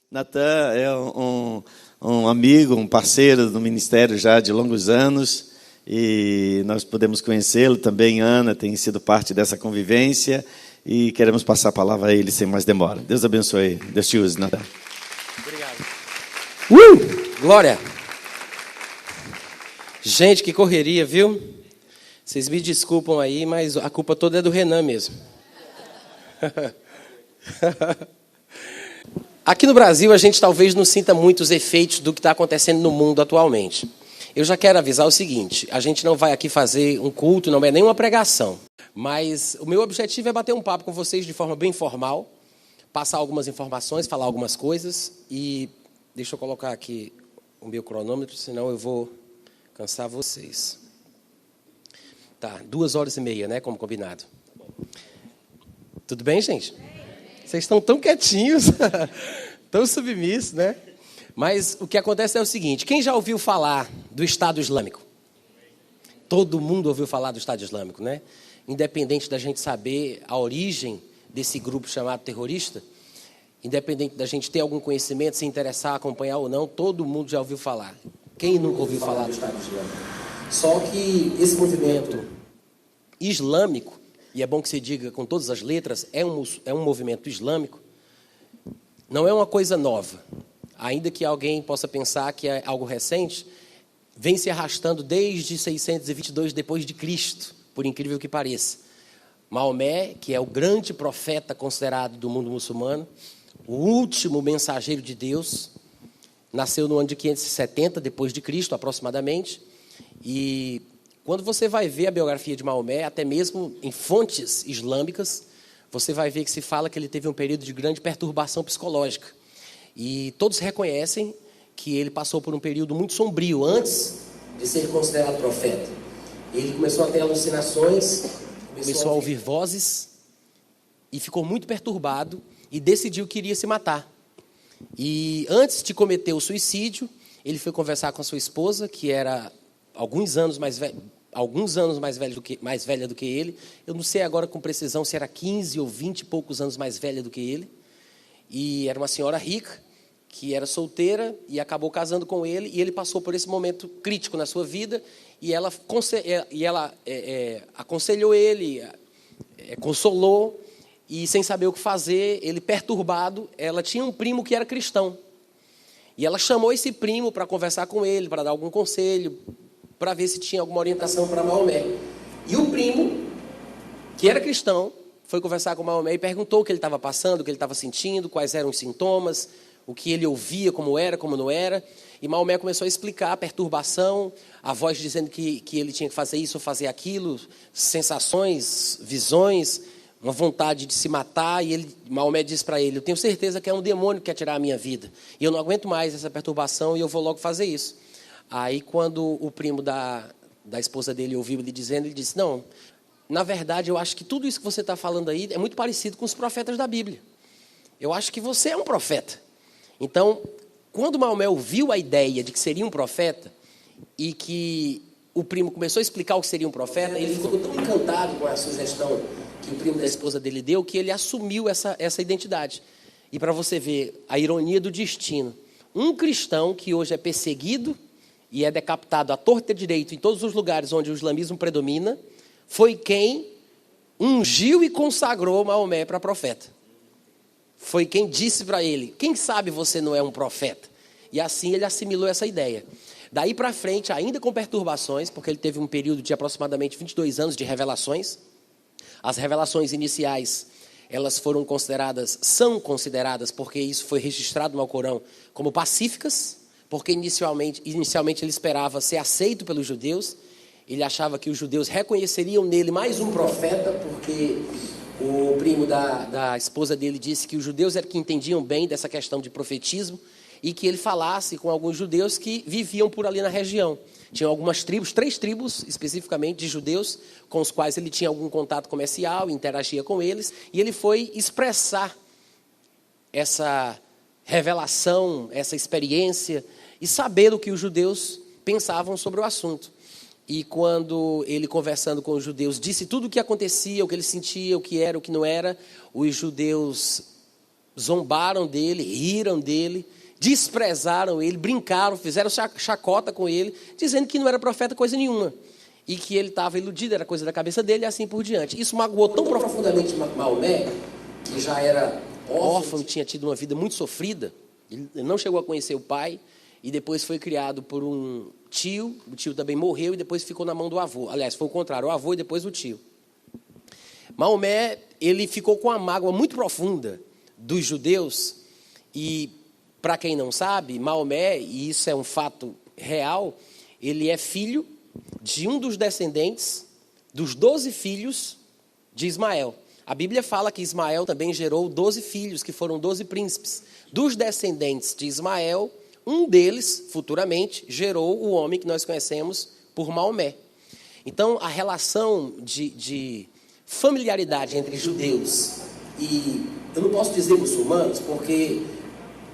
Natan é um amigo, um parceiro do ministério já de longos anos, e nós podemos conhecê-lo também. Ana tem sido parte dessa convivência, e queremos passar a palavra a ele sem mais demora. Deus abençoe, Deus te use, Natan. Obrigado. Glória! Gente, que correria, viu? Vocês me desculpam aí, mas a culpa toda é do Renan mesmo. Aqui no Brasil, a gente talvez não sinta muito os efeitos do que está acontecendo no mundo atualmente. Eu já quero avisar o seguinte: a gente não vai aqui fazer um culto, não é nenhuma pregação. Mas o meu objetivo é bater um papo com vocês de forma bem formal, passar algumas informações, falar algumas coisas. E deixa eu colocar aqui o meu cronômetro, senão eu vou cansar vocês. Tá, 2h30, né, como combinado. Tudo bem, gente? Vocês estão tão quietinhos, tão submissos, né? Mas o que acontece é o seguinte: quem já ouviu falar do Estado Islâmico? Todo mundo ouviu falar do Estado Islâmico, né? Independente da gente saber a origem desse grupo chamado terrorista, independente da gente ter algum conhecimento, se interessar, acompanhar ou não, todo mundo já ouviu falar. Quem nunca ouviu falar do Estado Islâmico? Só que esse movimento islâmico, e é bom que se diga com todas as letras, é um movimento islâmico, não é uma coisa nova. Ainda que alguém possa pensar que é algo recente, vem se arrastando desde 622 depois de Cristo, por incrível que pareça. Maomé, que é o grande profeta considerado do mundo muçulmano, o último mensageiro de Deus, nasceu no ano de 570 depois de Cristo, aproximadamente. E quando você vai ver a biografia de Maomé, até mesmo em fontes islâmicas, você vai ver que se fala que ele teve um período de grande perturbação psicológica. E todos reconhecem que ele passou por um período muito sombrio antes de ser considerado profeta. Ele começou a ter alucinações, começou a ouvir vozes e ficou muito perturbado e decidiu que iria se matar. E antes de cometer o suicídio, ele foi conversar com a sua esposa, que era alguns anos mais velha do que ele. Eu não sei agora com precisão se era 15 ou 20 e poucos anos mais velha do que ele. E era uma senhora rica, que era solteira e acabou casando com ele. E ele passou por esse momento crítico na sua vida. E ela aconselhou ele, consolou. E sem saber o que fazer, ele perturbado, ela tinha um primo que era cristão. E ela chamou esse primo para conversar com ele, para dar algum conselho, para ver se tinha alguma orientação para Maomé. E o primo, que era cristão, foi conversar com Maomé e perguntou o que ele estava passando, o que ele estava sentindo, quais eram os sintomas, o que ele ouvia, como era, como não era. E Maomé começou a explicar a perturbação, a voz dizendo que ele tinha que fazer isso ou fazer aquilo, sensações, visões, uma vontade de se matar. E Maomé disse para ele: eu tenho certeza que é um demônio que quer tirar a minha vida. E eu não aguento mais essa perturbação e eu vou logo fazer isso. Aí, quando o primo da esposa dele ouviu ele dizendo, ele disse: não, na verdade, eu acho que tudo isso que você está falando aí é muito parecido com os profetas da Bíblia. Eu acho que você é um profeta. Então, quando Maomé ouviu a ideia de que seria um profeta e que o primo começou a explicar o que seria um profeta, ele ficou tão encantado com a sugestão que o primo da esposa dele deu, que ele assumiu essa identidade. E para você ver a ironia do destino, um cristão que hoje é perseguido e é decapitado à torta e à direita em todos os lugares onde o islamismo predomina, foi quem ungiu e consagrou Maomé para profeta. Foi quem disse para ele: quem sabe você não é um profeta? E assim ele assimilou essa ideia. Daí para frente, ainda com perturbações, porque ele teve um período de aproximadamente 22 anos de revelações. As revelações iniciais, elas são consideradas, porque isso foi registrado no Alcorão, como pacíficas, porque inicialmente ele esperava ser aceito pelos judeus. Ele achava que os judeus reconheceriam nele mais um profeta, porque o primo da esposa dele disse que os judeus eram que entendiam bem dessa questão de profetismo, e que ele falasse com alguns judeus que viviam por ali na região. Tinha algumas tribos, 3 tribos especificamente de judeus, com os quais ele tinha algum contato comercial, interagia com eles, e ele foi expressar essa revelação, essa experiência, e saber o que os judeus pensavam sobre o assunto. E quando ele, conversando com os judeus, disse tudo o que acontecia, o que ele sentia, o que era, o que não era, os judeus zombaram dele, riram dele, desprezaram ele, brincaram, fizeram chacota com ele, dizendo que não era profeta coisa nenhuma. E que ele estava iludido, era coisa da cabeça dele e assim por diante. Isso magoou tão profundamente Maomé, que já era órfão, tinha tido uma vida muito sofrida. Ele não chegou a conhecer o pai e depois foi criado por um tio. O tio também morreu e depois ficou na mão do avô. Aliás, foi o contrário, o avô e depois o tio. Maomé, ele ficou com uma mágoa muito profunda dos judeus. E, para quem não sabe, Maomé, e isso é um fato real, ele é filho de um dos descendentes dos 12 filhos de Ismael. A Bíblia fala que Ismael também gerou 12 filhos, que foram 12 príncipes. Dos descendentes de Ismael, um deles, futuramente, gerou o homem que nós conhecemos por Maomé. Então, a relação de familiaridade entre judeus e, eu não posso dizer muçulmanos, porque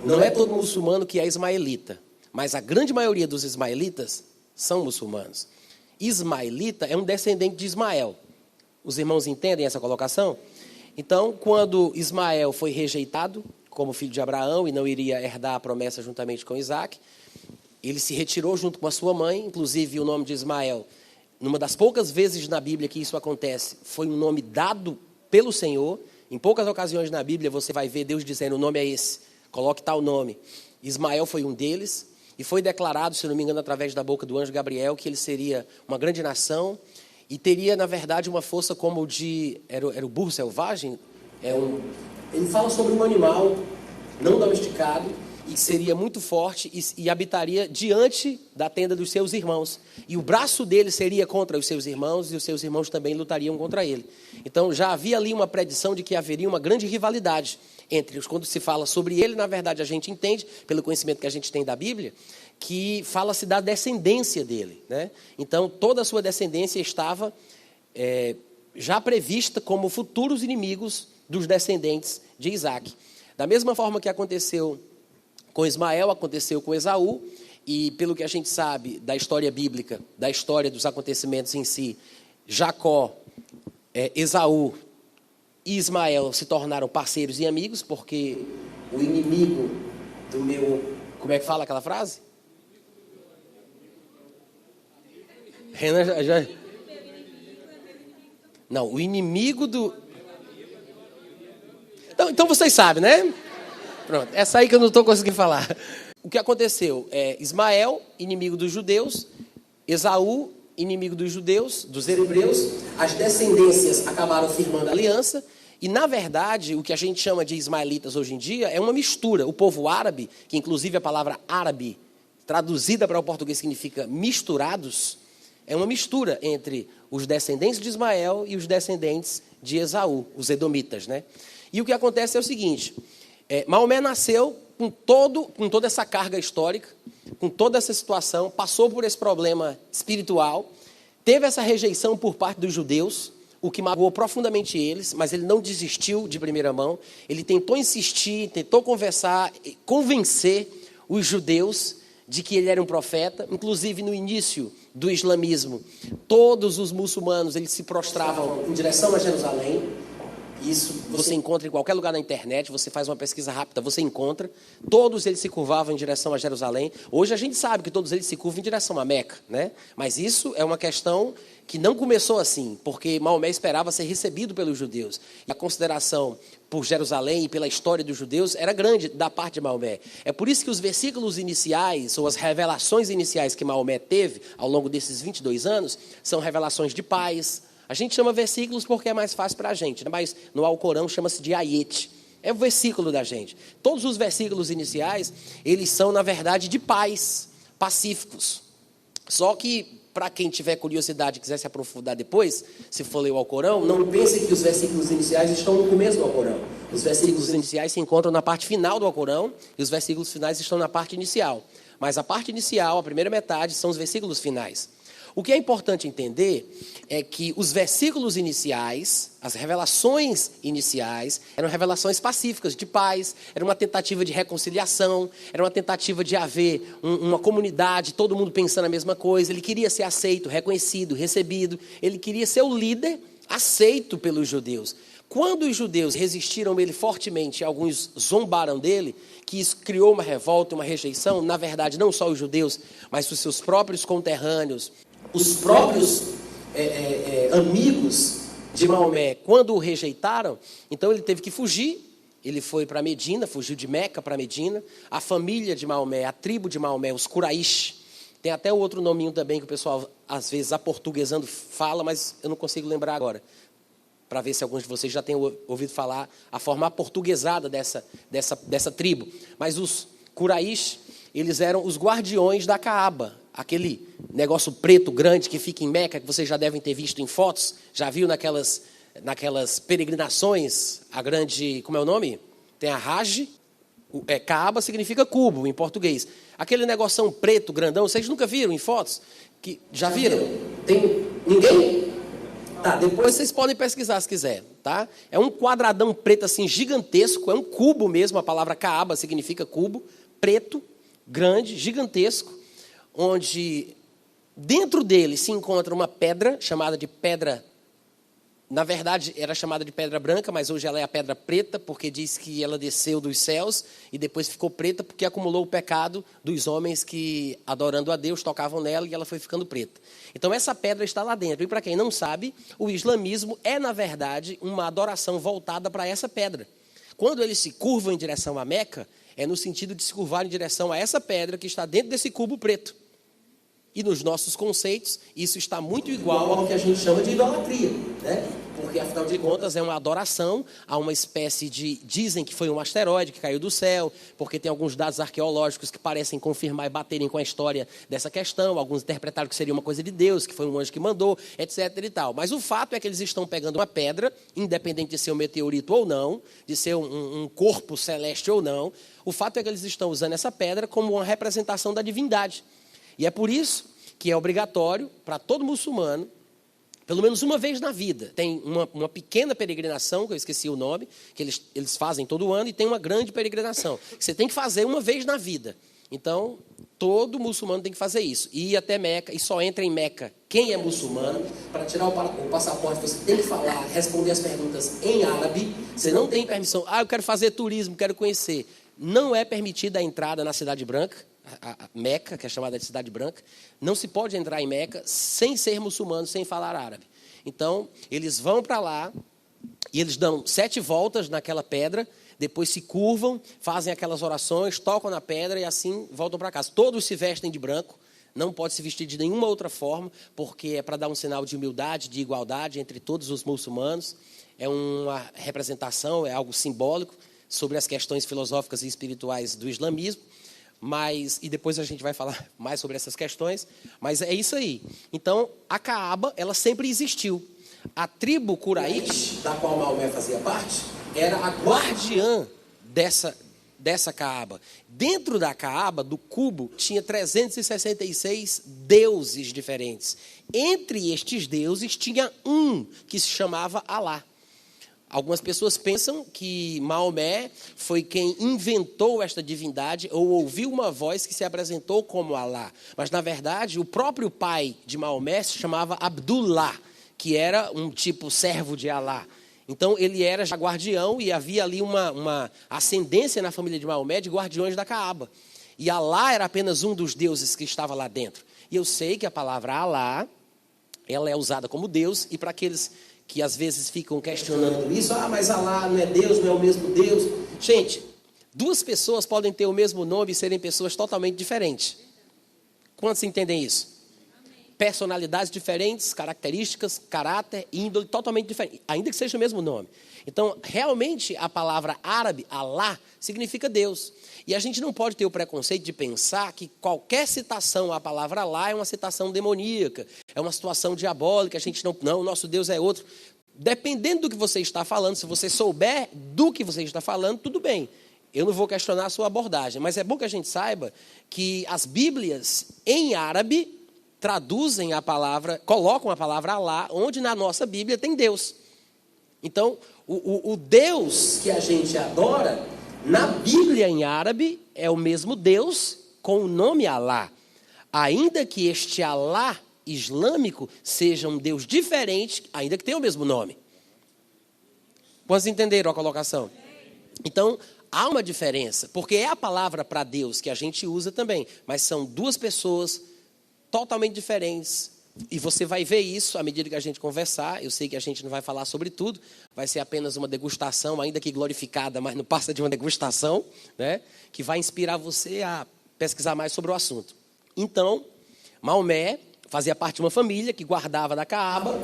não é todo muçulmano que é ismaelita, mas a grande maioria dos ismaelitas são muçulmanos. Ismaelita é um descendente de Ismael. Os irmãos entendem essa colocação? Então, quando Ismael foi rejeitado como filho de Abraão e não iria herdar a promessa juntamente com Isaac, ele se retirou junto com a sua mãe. Inclusive, o nome de Ismael, numa das poucas vezes na Bíblia que isso acontece, foi um nome dado pelo Senhor. Em poucas ocasiões na Bíblia você vai ver Deus dizendo: o nome é esse, coloque tal nome. Ismael foi um deles. E foi declarado, se não me engano, através da boca do anjo Gabriel, que ele seria uma grande nação e teria, na verdade, uma força como o de... Era o burro selvagem? Ele fala sobre um animal não domesticado e que seria muito forte e habitaria diante da tenda dos seus irmãos. E o braço dele seria contra os seus irmãos e os seus irmãos também lutariam contra ele. Então, já havia ali uma predição de que haveria uma grande rivalidade entre os. Quando se fala sobre ele, na verdade, a gente entende, pelo conhecimento que a gente tem da Bíblia, que fala-se da descendência dele, né? Então, toda a sua descendência estava já prevista como futuros inimigos dos descendentes de Isaac. Da mesma forma que aconteceu com Ismael, aconteceu com Esaú, e pelo que a gente sabe da história bíblica, da história dos acontecimentos em si, Jacó, Esaú e Ismael se tornaram parceiros e amigos, porque o inimigo do meu... Como é que fala aquela frase? Renan já... Não, o inimigo do... Então vocês sabem, né? Pronto, essa aí que eu não estou conseguindo falar. O que aconteceu? Ismael, inimigo dos judeus, Esaú, inimigo dos judeus, dos hebreus, as descendências acabaram firmando aliança, e na verdade, o que a gente chama de ismaelitas hoje em dia é uma mistura. O povo árabe, que inclusive a palavra árabe, traduzida para o português significa misturados, é uma mistura entre os descendentes de Ismael e os descendentes de Esaú, os edomitas, né? E o que acontece é o seguinte: Maomé nasceu com toda essa carga histórica, com toda essa situação, passou por esse problema espiritual, teve essa rejeição por parte dos judeus, o que magoou profundamente eles, mas ele não desistiu de primeira mão. Ele tentou insistir, tentou conversar, convencer os judeus de que ele era um profeta. Inclusive, no início do islamismo, todos os muçulmanos eles se prostravam em direção a Jerusalém. Isso você encontra em qualquer lugar na internet, você faz uma pesquisa rápida, você encontra. Todos eles se curvavam em direção a Jerusalém. Hoje a gente sabe que todos eles se curvam em direção a Meca, né? Mas isso é uma questão que não começou assim, porque Maomé esperava ser recebido pelos judeus. E a consideração por Jerusalém e pela história dos judeus era grande da parte de Maomé. É por isso que os versículos iniciais, ou as revelações iniciais que Maomé teve ao longo desses 22 anos, são revelações de paz. A gente chama versículos porque é mais fácil para a gente, né? Mas no Alcorão chama-se de ayet. É o versículo da gente. Todos os versículos iniciais, eles são, na verdade, de paz, pacíficos. Só que, para quem tiver curiosidade e quiser se aprofundar depois, se for ler o Alcorão, não pense que os versículos iniciais estão no começo do Alcorão. Os versículos iniciais se encontram na parte final do Alcorão e os versículos finais estão na parte inicial. Mas a parte inicial, a primeira metade, são os versículos finais. O que é importante entender é que os versículos iniciais, as revelações iniciais, eram revelações pacíficas, de paz, era uma tentativa de reconciliação, era uma tentativa de haver uma comunidade, todo mundo pensando a mesma coisa. Ele queria ser aceito, reconhecido, recebido, ele queria ser o líder aceito pelos judeus. Quando os judeus resistiram ele fortemente, alguns zombaram dele, que isso criou uma revolta, uma rejeição, na verdade, não só os judeus, mas os seus próprios conterrâneos, os próprios amigos de Maomé, quando o rejeitaram, então ele teve que fugir. Ele foi para Medina, fugiu de Meca para Medina. A família de Maomé, a tribo de Maomé, os Quraish, tem até outro nominho também que o pessoal, às vezes, aportuguesando fala, mas eu não consigo lembrar agora, para ver se alguns de vocês já têm ouvido falar a forma aportuguesada dessa tribo. Mas os Quraish, eles eram os guardiões da Caaba, aquele negócio preto grande que fica em Meca, que vocês já devem ter visto em fotos, já viu naquelas peregrinações, a grande, como é o nome? Tem a Hajj, Caaba significa cubo em português. Aquele negoção preto, grandão, vocês nunca viram em fotos? Já viram? Tem ninguém? Tá, depois vocês podem pesquisar se quiser, tá? É um quadradão preto assim, gigantesco, é um cubo mesmo, a palavra Caaba significa cubo, preto, grande, gigantesco, onde dentro dele se encontra uma pedra chamada de pedra. Na verdade, era chamada de pedra branca, mas hoje ela é a pedra preta, porque diz que ela desceu dos céus e depois ficou preta porque acumulou o pecado dos homens que, adorando a Deus, tocavam nela e ela foi ficando preta. Então, essa pedra está lá dentro. E, para quem não sabe, o islamismo é, na verdade, uma adoração voltada para essa pedra. Quando eles se curvam em direção à Meca, é no sentido de se curvar em direção a essa pedra que está dentro desse cubo preto. E nos nossos conceitos, isso está muito igual ao que a gente chama de idolatria, né? Porque, afinal de contas, é uma adoração a uma espécie de... Dizem que foi um asteroide que caiu do céu, porque tem alguns dados arqueológicos que parecem confirmar e baterem com a história dessa questão. Alguns interpretaram que seria uma coisa de Deus, que foi um anjo que mandou, etc. e tal. Mas o fato é que eles estão pegando uma pedra, independente de ser um meteorito ou não, de ser um corpo celeste ou não. O fato é que eles estão usando essa pedra como uma representação da divindade. E é por isso que é obrigatório para todo muçulmano, pelo menos uma vez na vida, tem uma pequena peregrinação, que eu esqueci o nome, que eles fazem todo ano, e tem uma grande peregrinação, que você tem que fazer uma vez na vida. Então, todo muçulmano tem que fazer isso. E ir até Meca, e só entra em Meca quem é muçulmano. Para tirar o passaporte, você tem que falar, responder as perguntas em árabe. Você não tem permissão. Eu quero fazer turismo, quero conhecer. Não é permitida a entrada na Cidade Branca, a Meca, que é chamada de Cidade Branca. Não se pode entrar em Meca sem ser muçulmano, sem falar árabe. Então, eles vão para lá e eles dão 7 voltas naquela pedra, depois se curvam, fazem aquelas orações, tocam na pedra e assim voltam para casa. Todos se vestem de branco, não pode se vestir de nenhuma outra forma, porque é para dar um sinal de humildade, de igualdade entre todos os muçulmanos. É uma representação, é algo simbólico sobre as questões filosóficas e espirituais do islamismo. E depois a gente vai falar mais sobre essas questões, mas é isso aí. Então, a Caaba, ela sempre existiu. A tribo Quraish, da qual Maomé fazia parte, era a guardiã dessa Caaba. Dentro da Caaba, do cubo, tinha 366 deuses diferentes. Entre estes deuses, tinha um que se chamava Alá. Algumas pessoas pensam que Maomé foi quem inventou esta divindade ou ouviu uma voz que se apresentou como Alá. Mas, na verdade, o próprio pai de Maomé se chamava Abdullah, que era um tipo servo de Alá. Então, ele era já guardião e havia ali uma ascendência na família de Maomé de guardiões da Caaba. E Alá era apenas um dos deuses que estava lá dentro. E eu sei que a palavra Alá, ela é usada como Deus, e para aqueles que às vezes ficam questionando isso, mas Alá não é Deus, não é o mesmo Deus. Gente, 2 pessoas podem ter o mesmo nome e serem pessoas totalmente diferentes. Quantos entendem isso? Personalidades diferentes, características, caráter, índole totalmente diferentes, ainda que seja o mesmo nome. Então, realmente, a palavra árabe, Alá, significa Deus. E a gente não pode ter o preconceito de pensar que qualquer citação à palavra Alá é uma citação demoníaca, é uma situação diabólica, a gente não, o nosso Deus é outro. Dependendo do que você está falando, se você souber do que você está falando, tudo bem. Eu não vou questionar a sua abordagem, mas é bom que a gente saiba que as Bíblias em árabe traduzem a palavra, colocam a palavra Alá, onde na nossa Bíblia tem Deus. Então, o Deus que a gente adora, na Bíblia em árabe, é o mesmo Deus com o nome Alá. Ainda que este Alá islâmico seja um Deus diferente, ainda que tenha o mesmo nome. Quantos entenderam a colocação? Então, há uma diferença, porque é a palavra para Deus que a gente usa também, mas são duas pessoas totalmente diferentes. E você vai ver isso à medida que a gente conversar. Eu sei que a gente não vai falar sobre tudo, vai ser apenas uma degustação, ainda que glorificada, mas não passa de uma degustação, né? Que vai inspirar você a pesquisar mais sobre o assunto. Então, Maomé fazia parte de uma família que guardava da Caaba,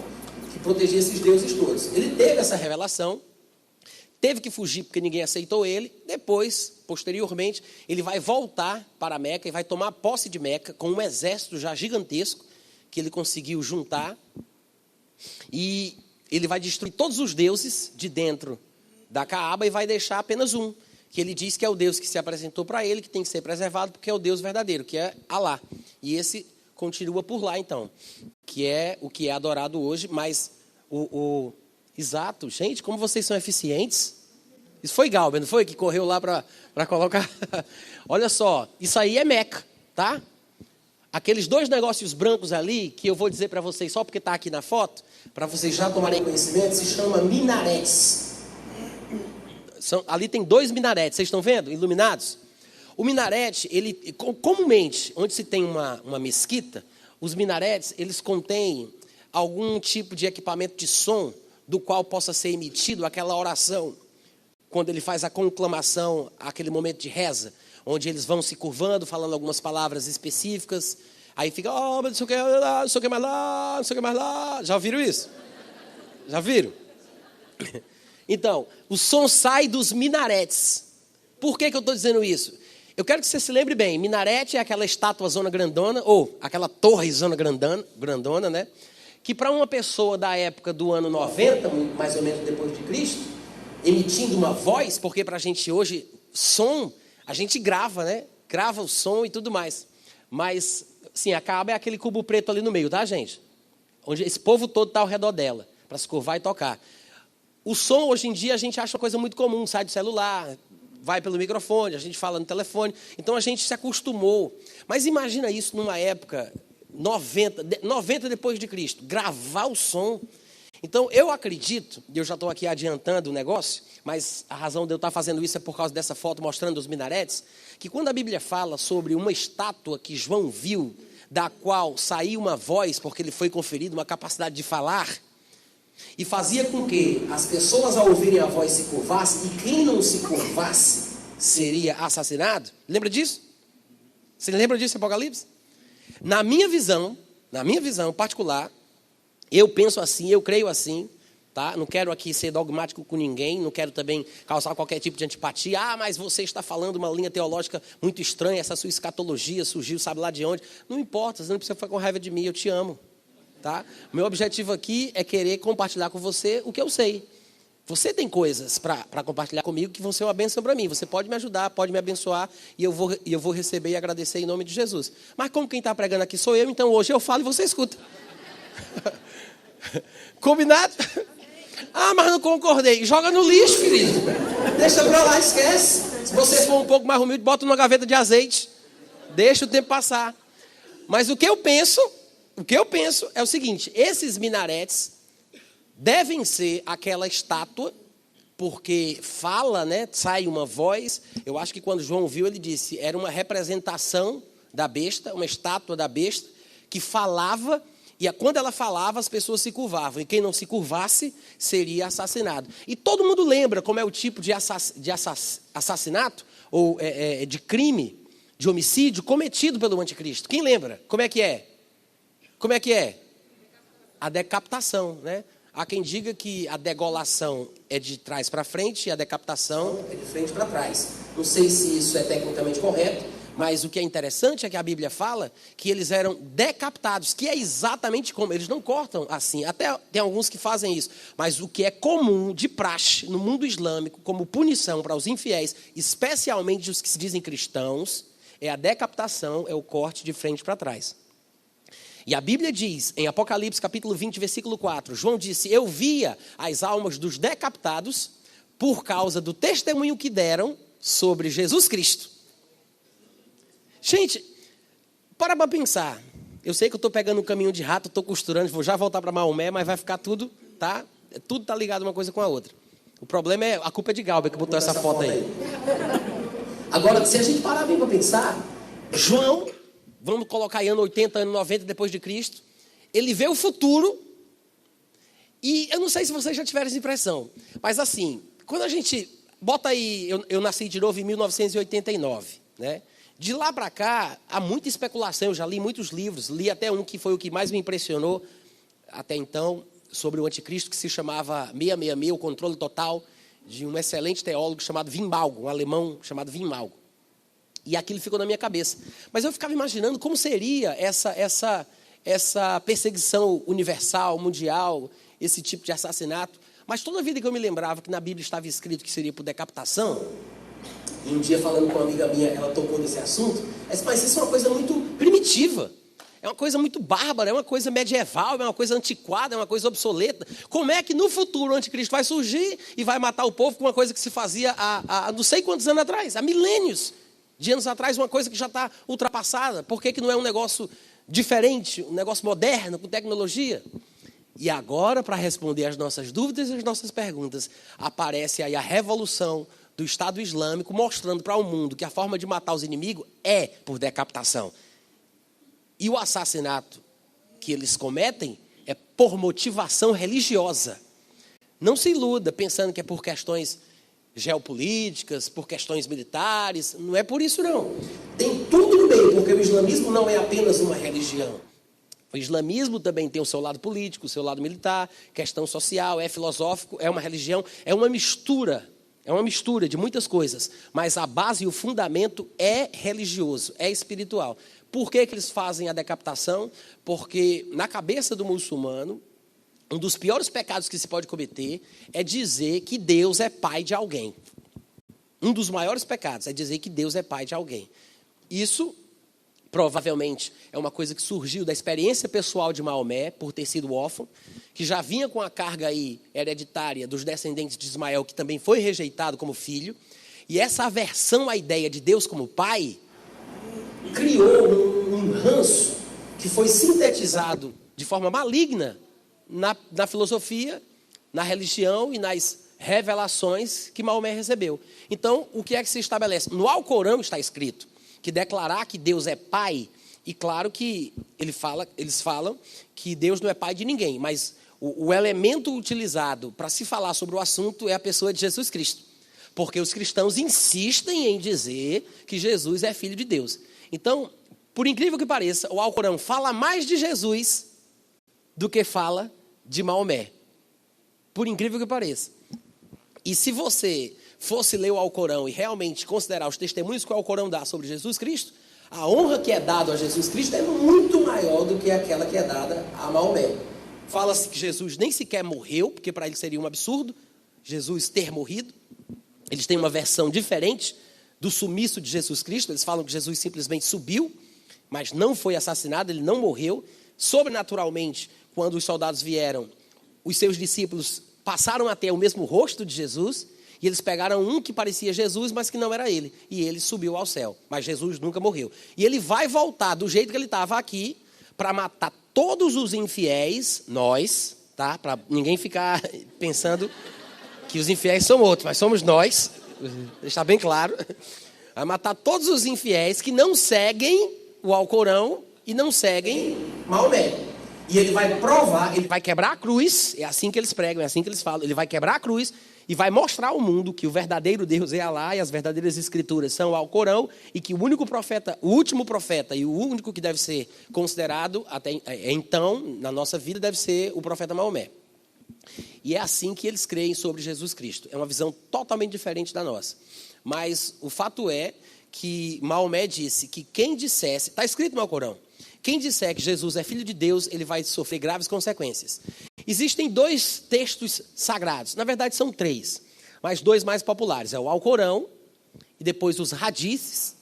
que protegia esses deuses todos. Ele teve essa revelação, teve que fugir porque ninguém aceitou ele. Depois, posteriormente, ele vai voltar para Meca e vai tomar posse de Meca com um exército já gigantesco que ele conseguiu juntar. E ele vai destruir todos os deuses de dentro da Caaba e vai deixar apenas um, que ele diz que é o Deus que se apresentou para ele, que tem que ser preservado, porque é o Deus verdadeiro, que é Alá. E esse continua por lá, então, que é o que é adorado hoje, mas exato, gente, como vocês são eficientes. Isso foi Galber, não foi? Que correu lá para colocar. Olha só, isso aí é Meca, tá? Aqueles dois negócios brancos ali, que eu vou dizer para vocês só porque está aqui na foto, para vocês já tomarem conhecimento, se chama minaretes. Ali tem 2 minaretes, vocês estão vendo? Iluminados. O minarete, ele, comumente, onde se tem uma mesquita, os minaretes, eles contêm algum tipo de equipamento de som do qual possa ser emitido aquela oração, quando ele faz a conclamação, aquele momento de reza, onde eles vão se curvando, falando algumas palavras específicas, aí fica, oh, não sei o que lá, não sei o que mais lá, não sei o que mais lá. Já ouviram isso? Já viram? Então, o som sai dos minaretes. Por que eu estou dizendo isso? Eu quero que você se lembre bem, minarete é aquela estátua zona grandona, ou aquela torre zona grandona, né? Que para uma pessoa da época do ano 90, mais ou menos depois de Cristo, emitindo uma voz, porque para a gente hoje, som, a gente grava, né? Grava o som e tudo mais. Mas, sim, a Caaba é aquele cubo preto ali no meio, tá, gente? Onde esse povo todo está ao redor dela, para se curvar e tocar. O som, hoje em dia, a gente acha uma coisa muito comum, sai do celular, vai pelo microfone, a gente fala no telefone. Então, a gente se acostumou. Mas imagina isso numa época 90 depois de Cristo, gravar o som. Então, eu acredito, e eu já estou aqui adiantando o negócio, mas a razão de eu estar fazendo isso é por causa dessa foto mostrando os minaretes, que quando a Bíblia fala sobre uma estátua que João viu, da qual saiu uma voz, porque lhe foi conferido uma capacidade de falar, e fazia com que as pessoas ao ouvirem a voz se curvassem, e quem não se curvasse seria assassinado. Lembra disso? Você lembra disso, Apocalipse? Na minha visão particular, eu penso assim, eu creio assim, tá? Não quero aqui ser dogmático com ninguém, não quero também causar qualquer tipo de antipatia. Ah, mas você está falando uma linha teológica muito estranha, essa sua escatologia surgiu, sabe lá de onde. Não importa, você não precisa ficar com raiva de mim, eu te amo, tá? Meu objetivo aqui é querer compartilhar com você o que eu sei. Você tem coisas para compartilhar comigo que vão ser uma bênção para mim. Você pode me ajudar, pode me abençoar, e eu vou receber e agradecer em nome de Jesus. Mas como quem está pregando aqui sou eu, então hoje eu falo e você escuta. Combinado? Ah, mas não concordei. Joga no lixo, querido. Deixa pra lá, esquece. Se você for um pouco mais humilde, bota numa gaveta de azeite. Deixa o tempo passar. Mas o que eu penso é o seguinte: esses minaretes devem ser aquela estátua, porque fala, né? Sai uma voz. Eu acho que quando João viu, ele disse, era uma representação da besta, uma estátua da besta, que falava. E quando ela falava, as pessoas se curvavam. E quem não se curvasse, seria assassinado. E todo mundo lembra como é o tipo de assassinato, ou de crime, de homicídio, cometido pelo anticristo. Quem lembra? Como é que é? Como é que é? A decapitação, né? Há quem diga que a degolação é de trás para frente e a decapitação é de frente para trás. Não sei se isso é tecnicamente correto. Mas o que é interessante é que a Bíblia fala que eles eram decapitados, que é exatamente como. Eles não cortam assim, até tem alguns que fazem isso. Mas o que é comum, de praxe, no mundo islâmico, como punição para os infiéis, especialmente os que se dizem cristãos, é a decapitação, é o corte de frente para trás. E a Bíblia diz, em Apocalipse capítulo 20, versículo 4, João disse, eu via as almas dos decapitados por causa do testemunho que deram sobre Jesus Cristo. Gente, para pensar. Eu sei que eu estou pegando um caminho de rato, estou costurando, vou já voltar para Maomé, mas vai ficar tudo, tá? Tudo está ligado uma coisa com a outra. O problema é, a culpa é de Galber que botou essa foto aí. Agora, se a gente parar bem para pensar, João, vamos colocar aí ano 80, ano 90 depois de Cristo, ele vê o futuro, e eu não sei se vocês já tiveram essa impressão, mas assim, quando a gente bota aí, eu nasci de novo em 1989, né? De lá para cá, há muita especulação, eu já li muitos livros, li até um que foi o que mais me impressionou até então, sobre o anticristo, que se chamava 666, o controle total, de um excelente teólogo chamado Wimbalgo, um alemão chamado Wimbalgo. E aquilo ficou na minha cabeça. Mas eu ficava imaginando como seria essa perseguição universal, mundial, esse tipo de assassinato. Mas toda vida que eu me lembrava que na Bíblia estava escrito que seria por decapitação, e um dia falando com uma amiga minha, ela tocou nesse assunto, eu disse, mas isso é uma coisa muito primitiva. É uma coisa muito bárbara, é uma coisa medieval, é uma coisa antiquada, é uma coisa obsoleta. Como é que no futuro o anticristo vai surgir e vai matar o povo com uma coisa que se fazia há não sei quantos anos atrás, há milênios de anos atrás, uma coisa que já está ultrapassada? Por que não é um negócio diferente, um negócio moderno, com tecnologia? E agora, para responder às nossas dúvidas e às nossas perguntas, aparece aí a revolução do Estado Islâmico, mostrando para o mundo que a forma de matar os inimigos é por decapitação. E o assassinato que eles cometem é por motivação religiosa. Não se iluda pensando que é por questões geopolíticas, por questões militares. Não é por isso, não. Tem tudo no meio, porque o islamismo não é apenas uma religião. O islamismo também tem o seu lado político, o seu lado militar, questão social, é filosófico, é uma religião, é uma mistura de muitas coisas. Mas a base e o fundamento é religioso, é espiritual. Por que eles fazem a decapitação? Porque na cabeça do muçulmano, um dos piores pecados que se pode cometer é dizer que Deus é pai de alguém. Um dos maiores pecados é dizer que Deus é pai de alguém. Isso, provavelmente, é uma coisa que surgiu da experiência pessoal de Maomé, por ter sido órfão, que já vinha com a carga aí hereditária dos descendentes de Ismael, que também foi rejeitado como filho. E essa aversão à ideia de Deus como pai criou um ranço que foi sintetizado de forma maligna na filosofia, na religião e nas revelações que Maomé recebeu. Então, o que é que se estabelece? No Alcorão está escrito que declarar que Deus é pai, e claro que eles falam que Deus não é pai de ninguém, mas o elemento utilizado para se falar sobre o assunto é a pessoa de Jesus Cristo. Porque os cristãos insistem em dizer que Jesus é filho de Deus. Então, por incrível que pareça, o Alcorão fala mais de Jesus do que fala de Maomé. Por incrível que pareça. E se você fosse ler o Alcorão e realmente considerar os testemunhos que o Alcorão dá sobre Jesus Cristo, a honra que é dada a Jesus Cristo é muito maior do que aquela que é dada a Maomé. Fala-se que Jesus nem sequer morreu, porque para ele seria um absurdo Jesus ter morrido. Eles têm uma versão diferente do sumiço de Jesus Cristo. Eles falam que Jesus simplesmente subiu, mas não foi assassinado, ele não morreu. Sobrenaturalmente, quando os soldados vieram, os seus discípulos passaram a ter o mesmo rosto de Jesus, e eles pegaram um que parecia Jesus, mas que não era ele. E ele subiu ao céu, mas Jesus nunca morreu. E ele vai voltar do jeito que ele estava aqui, para matar todos os infiéis, nós, tá? Para ninguém ficar pensando que os infiéis são outros, mas somos nós, deixar bem claro. Vai matar todos os infiéis que não seguem o Alcorão e não seguem Maomé. E ele vai provar, ele vai quebrar a cruz, é assim que eles pregam, é assim que eles falam, ele vai quebrar a cruz e vai mostrar ao mundo que o verdadeiro Deus é Alá e as verdadeiras escrituras são o Alcorão e que o único profeta, o último profeta e o único que deve ser considerado até então, na nossa vida, deve ser o profeta Maomé. E é assim que eles creem sobre Jesus Cristo. É uma visão totalmente diferente da nossa. Mas o fato é que Maomé disse que quem dissesse, está escrito no Alcorão, quem disser que Jesus é filho de Deus, ele vai sofrer graves consequências. Existem 2 textos sagrados, na verdade são 3, mas 2 mais populares. É o Alcorão, e depois os hadiths,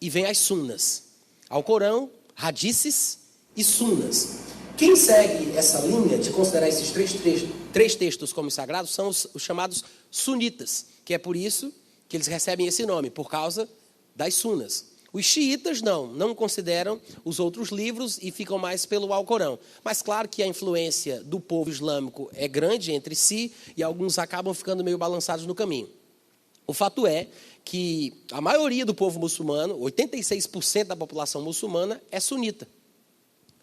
e vem as sunas. Alcorão, hadiths e sunas. Quem segue essa linha de considerar esses 3 textos como sagrados são os chamados sunitas, que é por isso que eles recebem esse nome, por causa das sunas. Os xiitas não consideram os outros livros e ficam mais pelo Alcorão. Mas claro que a influência do povo islâmico é grande entre si e alguns acabam ficando meio balançados no caminho. O fato é que a maioria do povo muçulmano, 86% da população muçulmana, é sunita.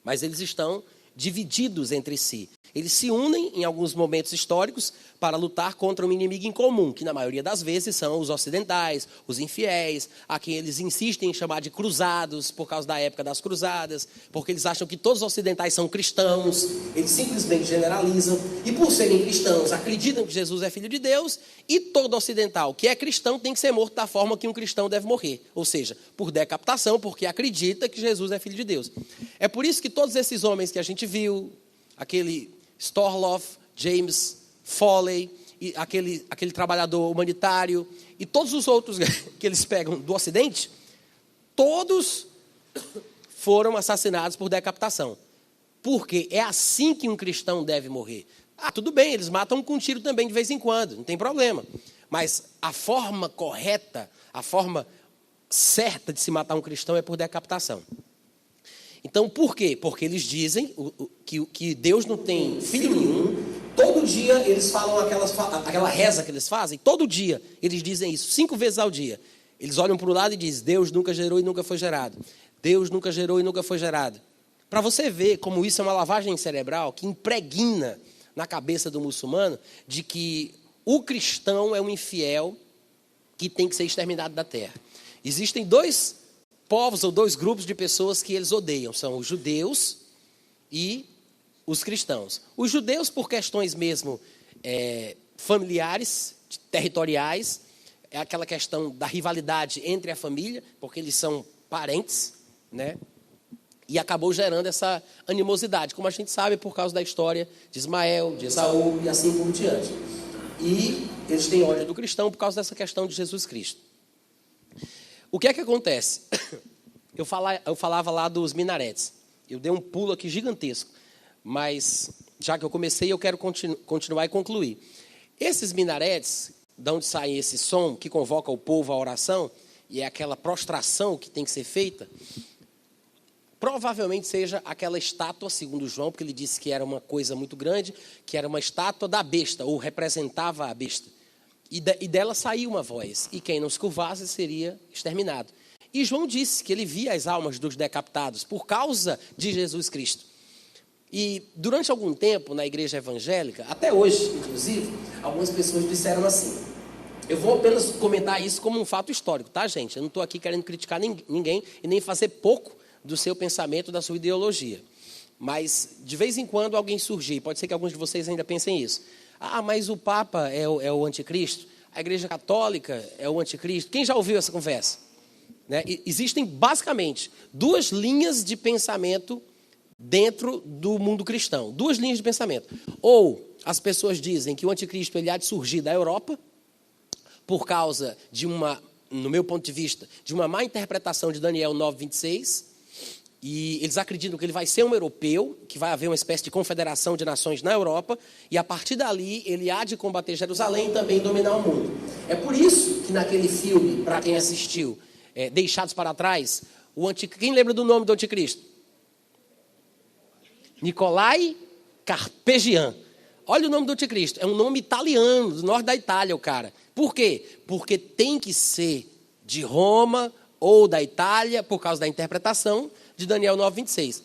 Mas eles estão divididos entre si. Eles se unem em alguns momentos históricos para lutar contra um inimigo em comum, que na maioria das vezes são os ocidentais, os infiéis, a quem eles insistem em chamar de cruzados por causa da época das cruzadas, porque eles acham que todos os ocidentais são cristãos, eles simplesmente generalizam, e por serem cristãos acreditam que Jesus é filho de Deus, e todo ocidental que é cristão tem que ser morto da forma que um cristão deve morrer, ou seja, por decapitação, porque acredita que Jesus é filho de Deus. É por isso que todos esses homens que a gente viu, aquele Storloff, James Foley, e aquele trabalhador humanitário, e todos os outros que eles pegam do Ocidente, todos foram assassinados por decapitação. Porque é assim que um cristão deve morrer. Tudo bem, eles matam com um tiro também de vez em quando, não tem problema. Mas a forma correta, a forma certa de se matar um cristão é por decapitação. Então, por quê? Porque eles dizem que Deus não tem filho nenhum. Todo dia eles falam aquela reza que eles fazem. Todo dia eles dizem isso, 5 vezes ao dia. Eles olham para o lado e dizem, Deus nunca gerou e nunca foi gerado. Deus nunca gerou e nunca foi gerado. Para você ver como isso é uma lavagem cerebral que impregna na cabeça do muçulmano de que o cristão é um infiel que tem que ser exterminado da terra. Existem 2 povos ou 2 grupos de pessoas que eles odeiam. São os judeus e os cristãos. Os judeus por questões mesmo familiares, territoriais, é aquela questão da rivalidade entre a família, porque eles são parentes, né? E acabou gerando essa animosidade, como a gente sabe por causa da história de Ismael, de Esaú e assim por diante. E eles têm ódio do cristão por causa dessa questão de Jesus Cristo. O que é que acontece? Eu falava lá dos minaretes. Eu dei um pulo aqui gigantesco. Mas, já que eu comecei, eu quero continuar e concluir. Esses minaretes, de onde sai esse som que convoca o povo à oração, e é aquela prostração que tem que ser feita, provavelmente seja aquela estátua, segundo João, porque ele disse que era uma coisa muito grande, que era uma estátua da besta, ou representava a besta. E dela saía uma voz, e quem não se curvasse seria exterminado. E João disse que ele via as almas dos decapitados por causa de Jesus Cristo. E durante algum tempo, na igreja evangélica, até hoje, inclusive, algumas pessoas disseram assim, eu vou apenas comentar isso como um fato histórico, tá, gente? Eu não estou aqui querendo criticar ninguém e nem fazer pouco do seu pensamento, da sua ideologia. Mas, de vez em quando, alguém surgir, pode ser que alguns de vocês ainda pensem isso. Mas o Papa é o anticristo, a Igreja Católica é o anticristo. Quem já ouviu essa conversa? Né? Existem, basicamente, 2 linhas de pensamento dentro do mundo cristão. 2 linhas de pensamento. Ou as pessoas dizem que o anticristo ele há de surgir da Europa, por causa de no meu ponto de vista, de uma má interpretação de Daniel 9:26, e eles acreditam que ele vai ser um europeu, que vai haver uma espécie de confederação de nações na Europa, e a partir dali ele há de combater Jerusalém e também dominar o mundo. É por isso que naquele filme, para quem assistiu, Deixados para Trás, quem lembra do nome do anticristo? Nicolai Carpegian. Olha o nome do anticristo, é um nome italiano, do norte da Itália, o cara. Por quê? Porque tem que ser de Roma ou da Itália, por causa da interpretação de Daniel 9:26.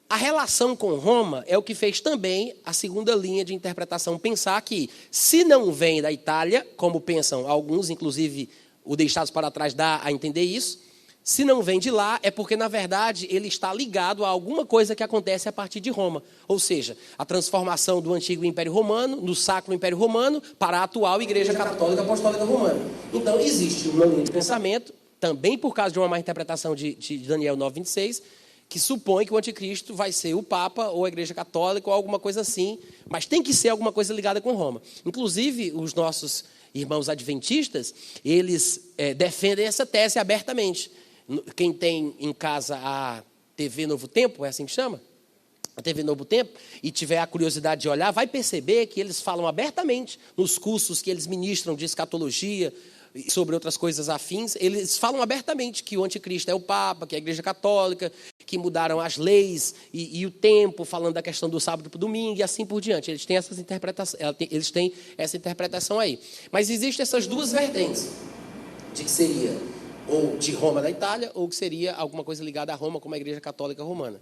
A relação com Roma é o que fez também a segunda linha de interpretação pensar que, se não vem da Itália, como pensam alguns, inclusive o Deixados para Trás dá a entender isso, se não vem de lá, é porque, na verdade, ele está ligado a alguma coisa que acontece a partir de Roma. Ou seja, a transformação do antigo Império Romano, no Sacro Império Romano, para a atual Igreja Católica Apostólica Romana. Então, existe uma linha de pensamento, também por causa de uma má interpretação de Daniel 9:26, que supõe que o anticristo vai ser o Papa ou a Igreja Católica ou alguma coisa assim, mas tem que ser alguma coisa ligada com Roma. Inclusive, os nossos irmãos adventistas, eles defendem essa tese abertamente. Quem tem em casa a TV Novo Tempo, é assim que chama? A TV Novo Tempo, e tiver a curiosidade de olhar, vai perceber que eles falam abertamente nos cursos que eles ministram de escatologia, sobre outras coisas afins, eles falam abertamente que o anticristo é o Papa, que é a Igreja Católica, que mudaram as leis e o tempo, falando da questão do sábado para o domingo e assim por diante. Eles têm essa interpretação aí. Mas existem essas duas vertentes, de que seria ou de Roma da Itália, ou que seria alguma coisa ligada a Roma, como a Igreja Católica Romana.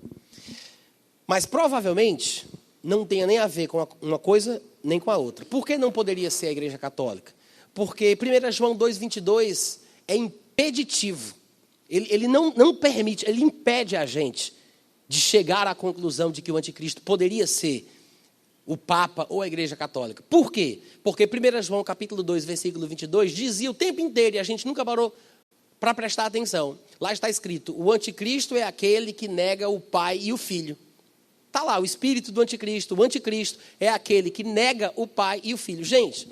Mas provavelmente não tenha nem a ver com uma coisa nem com a outra. Por que não poderia ser a Igreja Católica? Porque 1 João 2,22 é impeditivo. Ele não permite, ele impede a gente de chegar à conclusão de que o anticristo poderia ser o Papa ou a Igreja Católica. Por quê? Porque 1 João capítulo 2, versículo 22, dizia o tempo inteiro, e a gente nunca parou para prestar atenção. Lá está escrito, o anticristo é aquele que nega o Pai e o Filho. Está lá, o espírito do anticristo. O anticristo é aquele que nega o Pai e o Filho. Gente,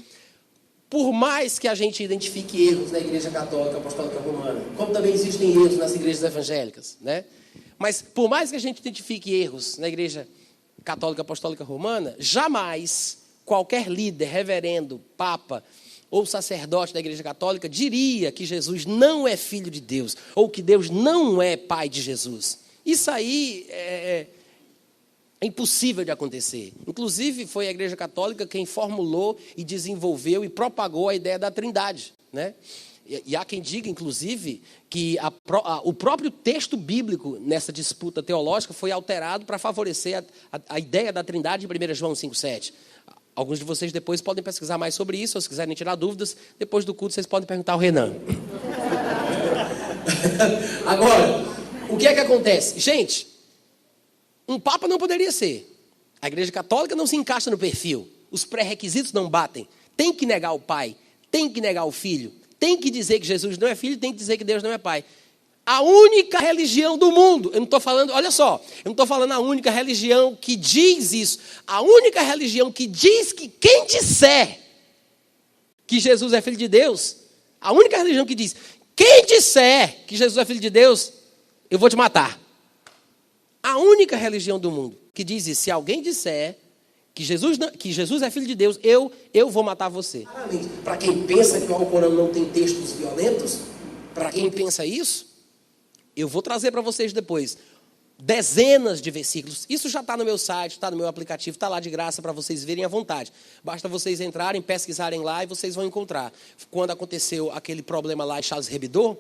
por mais que a gente identifique erros na Igreja Católica Apostólica Romana, como também existem erros nas igrejas evangélicas, né? Mas por mais que a gente identifique erros na Igreja Católica Apostólica Romana, jamais qualquer líder, reverendo, papa ou sacerdote da Igreja Católica diria que Jesus não é filho de Deus, ou que Deus não é pai de Jesus. Isso aí é impossível de acontecer. Inclusive, foi a Igreja Católica quem formulou e desenvolveu e propagou a ideia da Trindade, né? E há quem diga, inclusive, que o próprio texto bíblico nessa disputa teológica foi alterado para favorecer a ideia da Trindade em 1 João 5,7. Alguns de vocês depois podem pesquisar mais sobre isso, ou se quiserem tirar dúvidas, depois do culto vocês podem perguntar ao Renan. Agora, o que é que acontece? Gente, um Papa não poderia ser. A Igreja Católica não se encaixa no perfil. Os pré-requisitos não batem. Tem que negar o Pai, tem que negar o Filho, tem que dizer que Jesus não é Filho, tem que dizer que Deus não é Pai. A única religião do mundo, eu não estou falando, olha só, eu não estou falando a única religião que diz isso. A única religião que diz que quem disser que Jesus é Filho de Deus, a única religião que diz, quem disser que Jesus é Filho de Deus, eu vou te matar. A única religião do mundo que diz isso, se alguém disser que Jesus é Filho de Deus, eu vou matar você. Para quem pensa que o Alcorão não tem textos violentos, para quem pensa isso, eu vou trazer para vocês depois dezenas de versículos. Isso já está no meu site, está no meu aplicativo, está lá de graça para vocês verem à vontade. Basta vocês entrarem, pesquisarem lá e vocês vão encontrar. Quando aconteceu aquele problema lá em Charles Hebdo,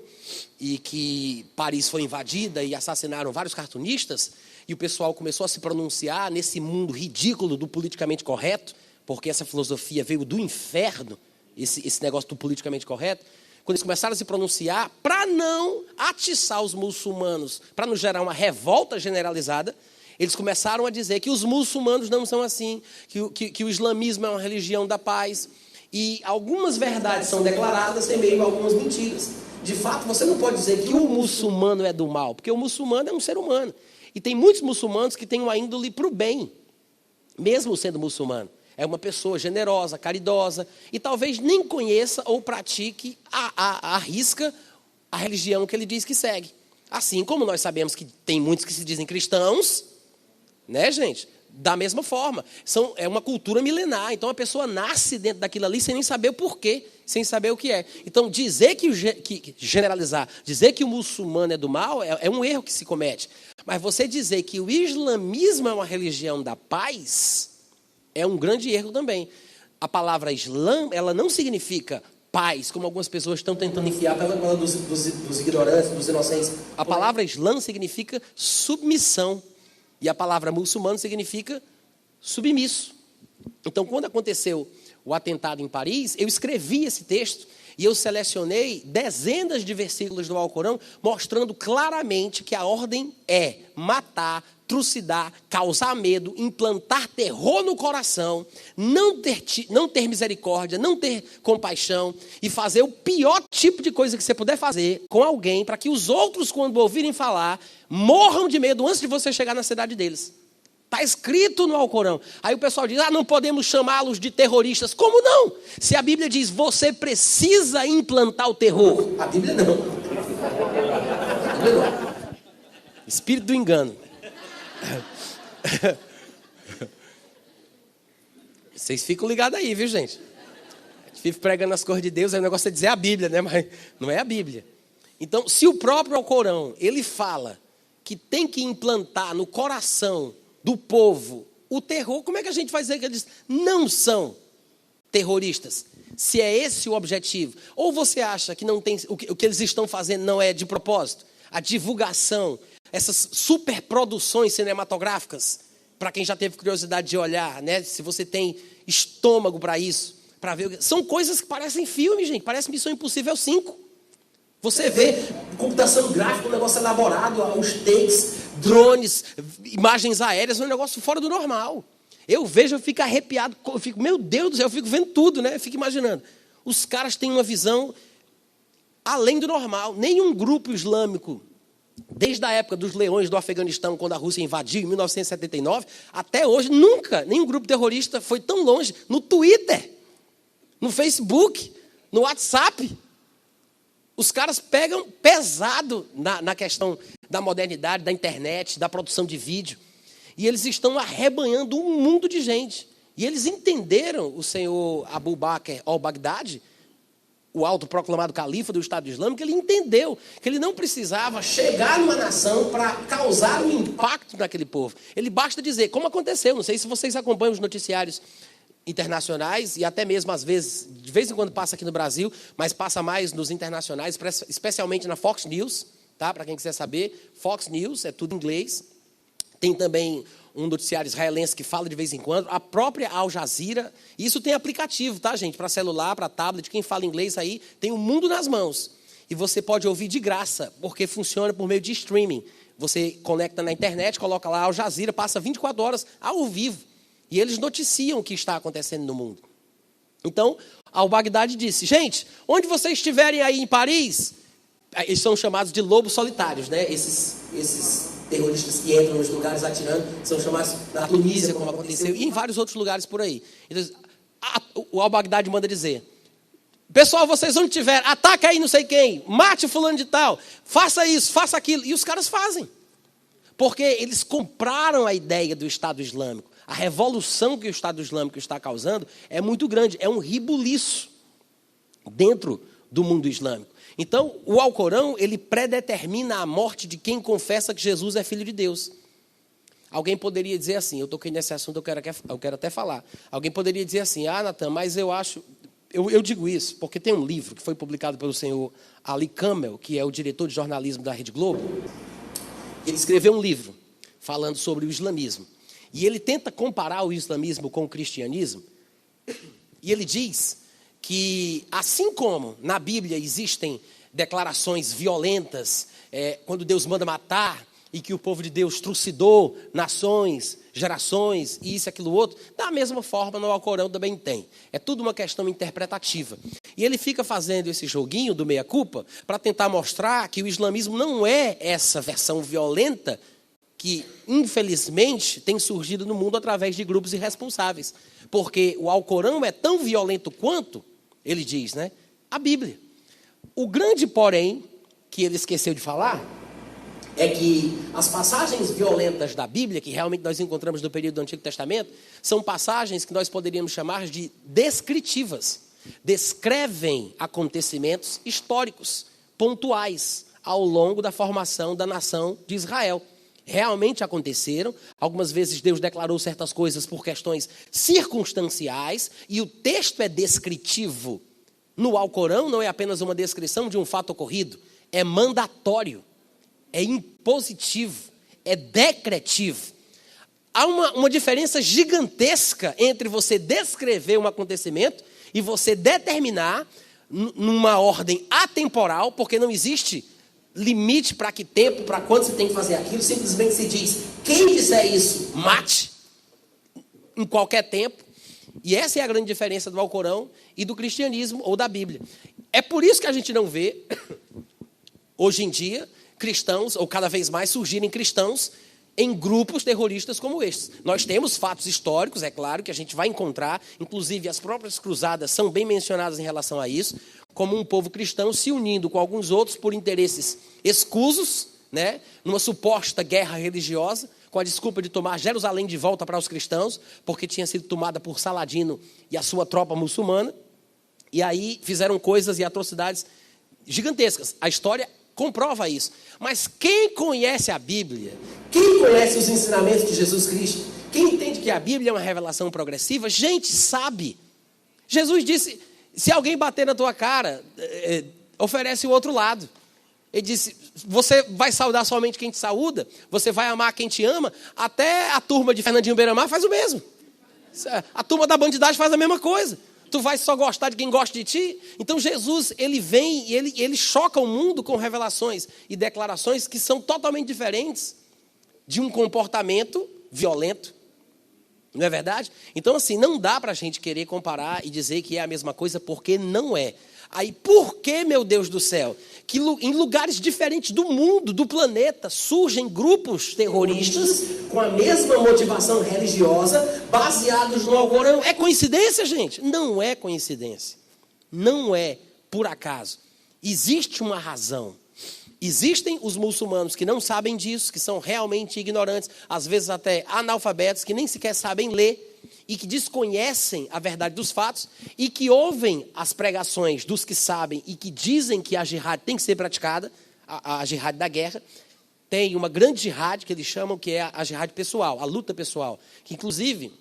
e que Paris foi invadida e assassinaram vários cartunistas, e o pessoal começou a se pronunciar nesse mundo ridículo do politicamente correto, porque essa filosofia veio do inferno, esse negócio do politicamente correto. Quando eles começaram a se pronunciar, para não atiçar os muçulmanos, para não gerar uma revolta generalizada, eles começaram a dizer que os muçulmanos não são assim, que o islamismo é uma religião da paz. E algumas verdades são declaradas em meio a algumas mentiras. De fato, você não pode dizer que o muçulmano é do mal, porque o muçulmano é um ser humano. E tem muitos muçulmanos que têm uma índole para o bem, mesmo sendo muçulmano. É uma pessoa generosa, caridosa, e talvez nem conheça ou pratique à risca a religião que ele diz que segue. Assim como nós sabemos que tem muitos que se dizem cristãos, né, gente? Da mesma forma. É uma cultura milenar. Então a pessoa nasce dentro daquilo ali sem nem saber o porquê, sem saber o que é. Então generalizar, dizer que o muçulmano é do mal é um erro que se comete. Mas você dizer que o islamismo é uma religião da paz é um grande erro também. A palavra Islã, ela não significa paz, como algumas pessoas estão tentando enfiar pela goela dos ignorantes, dos inocentes. A palavra Islã significa submissão. E a palavra muçulmano significa submisso. Então, quando aconteceu o atentado em Paris, eu escrevi esse texto e eu selecionei dezenas de versículos do Alcorão, mostrando claramente que a ordem é matar, trucidar, causar medo, implantar terror no coração, não ter misericórdia, não ter compaixão e fazer o pior tipo de coisa que você puder fazer com alguém para que os outros, quando ouvirem falar, morram de medo antes de você chegar na cidade deles. Está escrito no Alcorão. Aí o pessoal diz, não podemos chamá-los de terroristas. Como não? Se a Bíblia diz, você precisa implantar o terror. A Bíblia não. A Bíblia não. Espírito do engano. Vocês ficam ligados aí, viu, gente? Vive pregando as coisas de Deus, aí o negócio é dizer a Bíblia, né? Mas não é a Bíblia. Então, se o próprio Alcorão, ele fala que tem que implantar no coração do povo o terror, como é que a gente vai dizer que eles não são terroristas? Se é esse o objetivo. Ou você acha que não tem, o que eles estão fazendo não é de propósito? A divulgação, essas superproduções cinematográficas, para quem já teve curiosidade de olhar, né? Se você tem estômago para isso, para ver. São coisas que parecem filme, gente. Parece Missão Impossível 5. Você vê computação gráfica, um negócio elaborado, os takes, drones, imagens aéreas, um negócio fora do normal. Eu vejo, eu fico arrepiado, eu fico, meu Deus do céu, eu fico vendo tudo, né? Eu fico imaginando. Os caras têm uma visão além do normal. Nenhum grupo islâmico, desde a época dos leões do Afeganistão, quando a Rússia invadiu, em 1979, até hoje, nunca, nenhum grupo terrorista foi tão longe no Twitter, no Facebook, no WhatsApp. Os caras pegam pesado na questão da modernidade, da internet, da produção de vídeo. E eles estão arrebanhando um mundo de gente. E eles entenderam o senhor Abu Bakr al-Baghdadi, o autoproclamado califa do Estado Islâmico, ele entendeu que ele não precisava chegar numa nação para causar um impacto naquele povo. Ele basta dizer, como aconteceu, não sei se vocês acompanham os noticiários internacionais, e até mesmo às vezes, de vez em quando passa aqui no Brasil, mas passa mais nos internacionais, especialmente na Fox News, tá? Para quem quiser saber, Fox News, é tudo em inglês. Tem também um noticiário israelense que fala de vez em quando, a própria Al Jazeera. Isso tem aplicativo, tá, gente? Para celular, para tablet, quem fala inglês aí, tem o mundo nas mãos. E você pode ouvir de graça, porque funciona por meio de streaming. Você conecta na internet, coloca lá Al Jazeera, passa 24 horas ao vivo. E eles noticiam o que está acontecendo no mundo. Então, al-Baghdadi disse, gente, onde vocês estiverem aí em Paris, eles são chamados de lobos solitários, né? Esses terroristas que entram nos lugares atirando, são chamados na Tunísia, como aconteceu, e em vários outros lugares por aí. Então, o al-Baghdadi manda dizer, pessoal, vocês onde estiver, ataca aí não sei quem, mate fulano de tal, faça isso, faça aquilo. E os caras fazem. Porque eles compraram a ideia do Estado Islâmico. A revolução que o Estado Islâmico está causando é muito grande, é um ribuliço dentro do mundo islâmico. Então, o Alcorão, ele predetermina a morte de quem confessa que Jesus é Filho de Deus. Alguém poderia dizer assim, eu toquei nesse assunto, eu quero até falar. Alguém poderia dizer assim, Natan, mas eu acho... Eu digo isso porque tem um livro que foi publicado pelo senhor Ali Kamel, que é o diretor de jornalismo da Rede Globo. Ele escreveu um livro falando sobre o islamismo. E ele tenta comparar o islamismo com o cristianismo. E ele diz que, assim como na Bíblia existem declarações violentas, quando Deus manda matar, e que o povo de Deus trucidou nações, gerações, e isso, aquilo, outro, da mesma forma no Alcorão também tem. É tudo uma questão interpretativa. E ele fica fazendo esse joguinho do meia-culpa para tentar mostrar que o islamismo não é essa versão violenta que, infelizmente, tem surgido no mundo através de grupos irresponsáveis. Porque o Alcorão é tão violento quanto, ele diz, né, a Bíblia. O grande porém, que ele esqueceu de falar, é que as passagens violentas da Bíblia, que realmente nós encontramos no período do Antigo Testamento, são passagens que nós poderíamos chamar de descritivas. Descrevem acontecimentos históricos, pontuais, ao longo da formação da nação de Israel. Realmente aconteceram, algumas vezes Deus declarou certas coisas por questões circunstanciais, e o texto é descritivo. No Alcorão não é apenas uma descrição de um fato ocorrido, é mandatório, é impositivo, é decretivo. Há uma diferença gigantesca entre você descrever um acontecimento e você determinar numa ordem atemporal, porque não existe limite para que tempo, para quando você tem que fazer aquilo, simplesmente se diz, quem disser isso, mate, em qualquer tempo. E essa é a grande diferença do Alcorão e do cristianismo ou da Bíblia. É por isso que a gente não vê, hoje em dia, cristãos, ou cada vez mais surgirem cristãos em grupos terroristas como estes. Nós temos fatos históricos, é claro, que a gente vai encontrar, inclusive as próprias cruzadas são bem mencionadas em relação a isso, como um povo cristão se unindo com alguns outros por interesses escusos, né, numa suposta guerra religiosa, com a desculpa de tomar Jerusalém de volta para os cristãos, porque tinha sido tomada por Saladino e a sua tropa muçulmana. E aí fizeram coisas e atrocidades gigantescas. A história comprova isso. Mas quem conhece a Bíblia, quem conhece os ensinamentos de Jesus Cristo, quem entende que a Bíblia é uma revelação progressiva, gente, sabe. Jesus disse, se alguém bater na tua cara, oferece o outro lado. Ele disse, você vai saudar somente quem te saúda, você vai amar quem te ama, até a turma de Fernandinho Beiramar faz o mesmo. A turma da bandidagem faz a mesma coisa. Tu vai só gostar de quem gosta de ti? Então Jesus, ele vem e ele choca o mundo com revelações e declarações que são totalmente diferentes de um comportamento violento. Não é verdade? Então assim, não dá para a gente querer comparar e dizer que é a mesma coisa, porque não é. Aí por que, meu Deus do céu, que em lugares diferentes do mundo, do planeta, surgem grupos terroristas com a mesma motivação religiosa, baseados no Alcorão? É coincidência, gente? Não é coincidência. Não é por acaso. Existe uma razão. Existem os muçulmanos que não sabem disso, que são realmente ignorantes, às vezes até analfabetos, que nem sequer sabem ler, e que desconhecem a verdade dos fatos, e que ouvem as pregações dos que sabem e que dizem que a jihad tem que ser praticada, a jihad da guerra. Tem uma grande jihad que eles chamam, que é a jihad pessoal, a luta pessoal, que inclusive,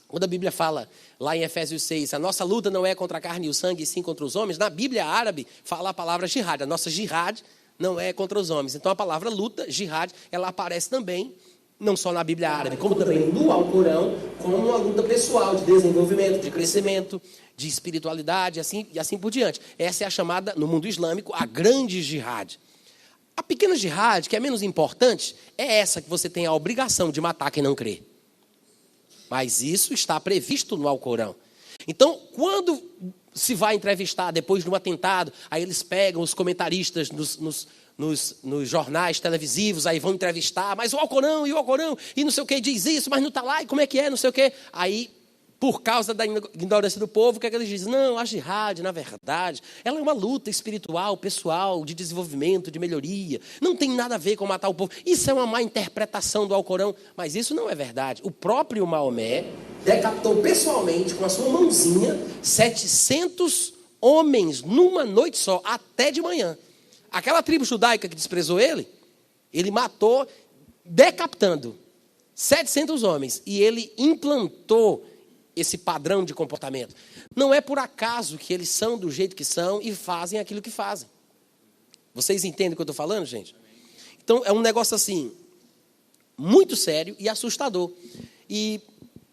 quando a Bíblia fala lá em Efésios 6, a nossa luta não é contra a carne e o sangue, e sim contra os homens, na Bíblia árabe fala a palavra jihad, a nossa jihad não é contra os homens. Então a palavra luta, jihad, ela aparece também, não só na Bíblia árabe, como também no Alcorão, como uma luta pessoal de desenvolvimento, de crescimento, de espiritualidade e assim por diante. Essa é a chamada, no mundo islâmico, a grande jihad. A pequena jihad, que é menos importante, é essa que você tem a obrigação de matar quem não crê. Mas isso está previsto no Alcorão. Então, quando se vai entrevistar depois de um atentado, aí eles pegam os comentaristas nos jornais televisivos, aí vão entrevistar, mas o Alcorão, e não sei o que, diz isso, mas não está lá, e como é que é, não sei o que. Aí, por causa da ignorância do povo, o que é que eles dizem? Não, a jihad, na verdade, ela é uma luta espiritual, pessoal, de desenvolvimento, de melhoria. Não tem nada a ver com matar o povo. Isso é uma má interpretação do Alcorão, mas isso não é verdade. O próprio Maomé decapitou pessoalmente, com a sua mãozinha, 700 homens numa noite só, até de manhã. Aquela tribo judaica que desprezou ele matou, decapitando 700 homens. E ele implantou esse padrão de comportamento. Não é por acaso que eles são do jeito que são e fazem aquilo que fazem. Vocês entendem o que eu estou falando, gente? Então, é um negócio assim, muito sério e assustador. E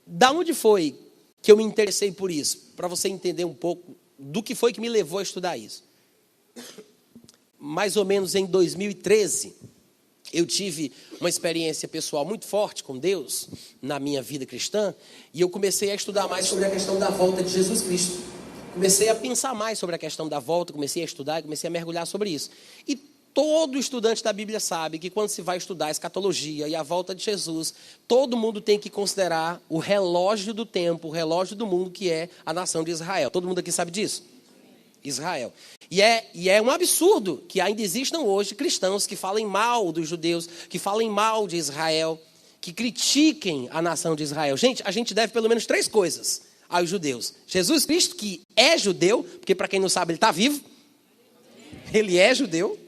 da onde foi que eu me interessei por isso? Para você entender um pouco do que foi que me levou a estudar isso. Mais ou menos em 2013, eu tive uma experiência pessoal muito forte com Deus na minha vida cristã, e eu comecei a estudar mais sobre a questão da volta de Jesus Cristo. Comecei a pensar mais sobre a questão da volta, comecei a estudar, comecei a mergulhar sobre isso. E todo estudante da Bíblia sabe que quando se vai estudar a escatologia e a volta de Jesus, todo mundo tem que considerar o relógio do tempo, o relógio do mundo, que é a nação de Israel. Todo mundo aqui sabe disso? Israel. E é um absurdo que ainda existam hoje cristãos que falem mal dos judeus, que falem mal de Israel, que critiquem a nação de Israel. Gente, a gente deve pelo menos 3 coisas aos judeus. Jesus Cristo, que é judeu, porque para quem não sabe, ele está vivo. Ele é judeu.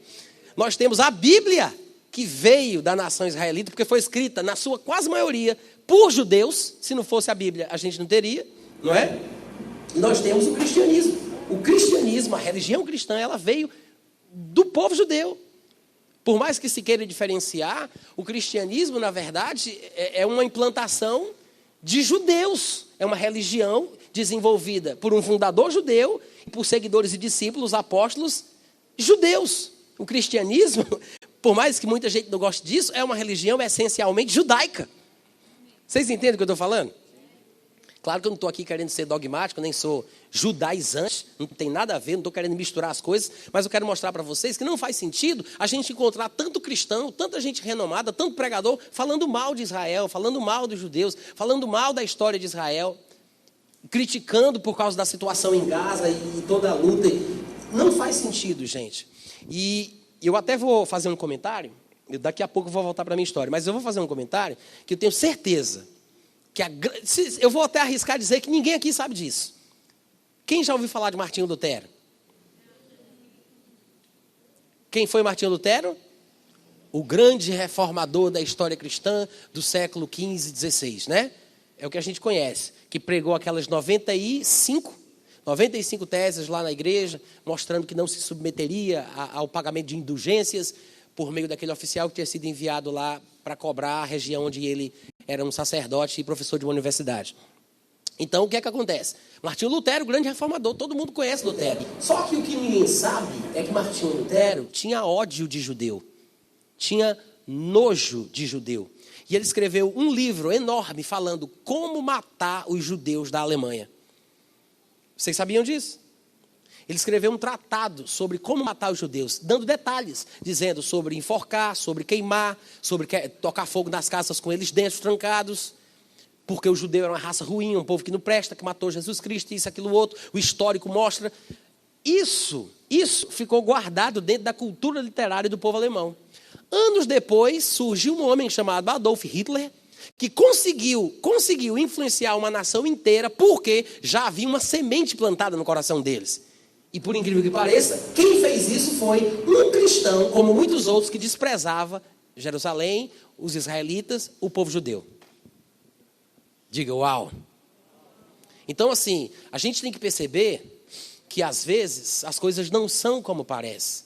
Nós temos a Bíblia, que veio da nação israelita, porque foi escrita, na sua quase maioria, por judeus. Se não fosse a Bíblia, a gente não teria, não é? E nós temos o cristianismo. O cristianismo, a religião cristã, ela veio do povo judeu. Por mais que se queira diferenciar, o cristianismo, na verdade, é uma implantação de judeus. É uma religião desenvolvida por um fundador judeu e por seguidores e discípulos, apóstolos judeus. O cristianismo, por mais que muita gente não goste disso, é uma religião essencialmente judaica. Vocês entendem o que eu estou falando? Claro que eu não estou aqui querendo ser dogmático, nem sou judaizante, não tem nada a ver, não estou querendo misturar as coisas, mas eu quero mostrar para vocês que não faz sentido a gente encontrar tanto cristão, tanta gente renomada, tanto pregador, falando mal de Israel, falando mal dos judeus, falando mal da história de Israel, criticando por causa da situação em Gaza e toda a luta. Não faz sentido, gente. E eu até vou fazer um comentário, daqui a pouco eu vou voltar para a minha história, mas eu vou fazer um comentário que eu tenho certeza, eu vou até arriscar dizer que ninguém aqui sabe disso. Quem já ouviu falar de Martinho Lutero? Quem foi Martinho Lutero? O grande reformador da história cristã do século XV e XVI, né? É o que a gente conhece, que pregou aquelas 95 teses lá na igreja, mostrando que não se submeteria ao pagamento de indulgências por meio daquele oficial que tinha sido enviado lá para cobrar a região onde ele era um sacerdote e professor de uma universidade. Então, o que é que acontece? Martinho Lutero, grande reformador, todo mundo conhece Lutero. Só que o que ninguém sabe é que Martinho Lutero tinha ódio de judeu, tinha nojo de judeu. E ele escreveu um livro enorme falando como matar os judeus da Alemanha. Vocês sabiam disso? Ele escreveu um tratado sobre como matar os judeus, dando detalhes, dizendo sobre enforcar, sobre queimar, sobre tocar fogo nas casas com eles dentro, trancados, porque o judeu era uma raça ruim, um povo que não presta, que matou Jesus Cristo, isso, aquilo, outro. O histórico mostra. Isso ficou guardado dentro da cultura literária do povo alemão. Anos depois, surgiu um homem chamado Adolf Hitler, que conseguiu influenciar uma nação inteira, porque já havia uma semente plantada no coração deles. E por incrível que pareça, quem fez isso foi um cristão, como muitos outros, que desprezava Jerusalém, os israelitas, o povo judeu. Diga, uau! Então, assim, a gente tem que perceber que, às vezes, as coisas não são como parece.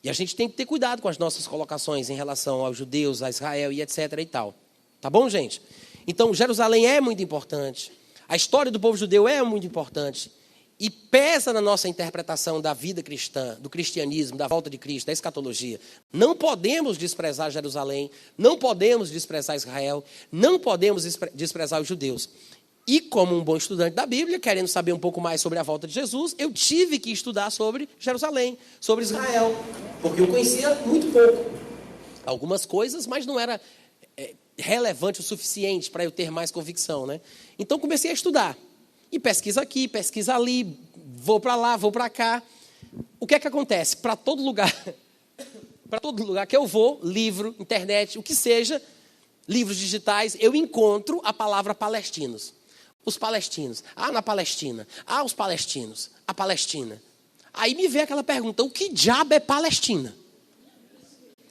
E a gente tem que ter cuidado com as nossas colocações em relação aos judeus, a Israel e etc. e tal. Tá bom, gente? Então, Jerusalém é muito importante. A história do povo judeu é muito importante. E pesa na nossa interpretação da vida cristã, do cristianismo, da volta de Cristo, da escatologia. Não podemos desprezar Jerusalém, não podemos desprezar Israel, não podemos desprezar os judeus. E como um bom estudante da Bíblia, querendo saber um pouco mais sobre a volta de Jesus, eu tive que estudar sobre Jerusalém, sobre Israel, porque eu conhecia muito pouco. Algumas coisas, mas não era relevante o suficiente para eu ter mais convicção, né? Então comecei a estudar. E pesquisa aqui, pesquisa ali, vou para lá, vou para cá. O que é que acontece? Para todo lugar que eu vou, livro, internet, o que seja, livros digitais, eu encontro a palavra palestinos. Os palestinos. Ah, na Palestina. Ah, os palestinos. A Palestina. Aí me vem aquela pergunta, o que diabo é Palestina?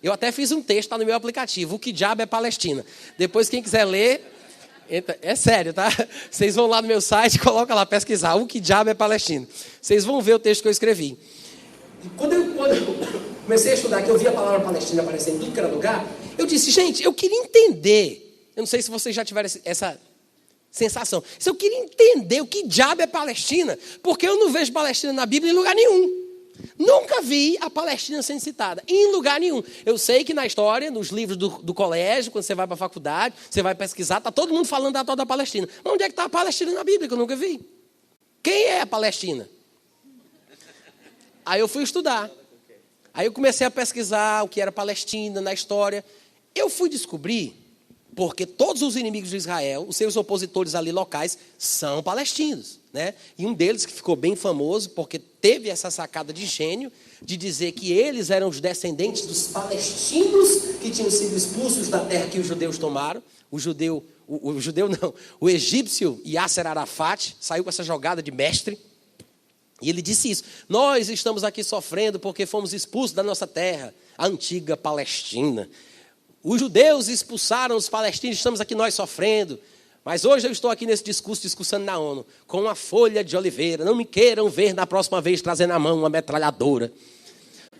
Eu até fiz um texto, está no meu aplicativo, o que diabo é Palestina? Depois, quem quiser ler, é sério, tá? Vocês vão lá no meu site, coloca lá, pesquisar, o que diabo é Palestina? Vocês vão ver o texto que eu escrevi. Quando eu comecei a estudar, que eu vi a palavra Palestina aparecendo em tudo que era lugar, eu disse, gente, eu queria entender. Eu não sei se vocês já tiveram essa sensação. Se eu queria entender o que diabo é Palestina, porque eu não vejo Palestina na Bíblia em lugar nenhum. Nunca vi a Palestina sendo citada, em lugar nenhum. Eu sei que na história, nos livros do colégio, quando você vai para a faculdade, você vai pesquisar, está todo mundo falando da tal da Palestina. Mas onde é que está a Palestina na Bíblia, que eu nunca vi? Quem é a Palestina? Aí eu fui estudar. Aí eu comecei a pesquisar o que era Palestina na história. Eu fui descobrir, porque todos os inimigos de Israel, os seus opositores ali locais, são palestinos, né? E um deles que ficou bem famoso, porque teve essa sacada de gênio, de dizer que eles eram os descendentes dos palestinos que tinham sido expulsos da terra que os judeus tomaram. O egípcio Yasser Arafat saiu com essa jogada de mestre. E ele disse isso, nós estamos aqui sofrendo porque fomos expulsos da nossa terra, a antiga Palestina. Os judeus expulsaram os palestinos, estamos aqui nós sofrendo. Mas hoje eu estou aqui nesse discursando na ONU, com uma folha de oliveira. Não me queiram ver na próxima vez trazendo na mão uma metralhadora.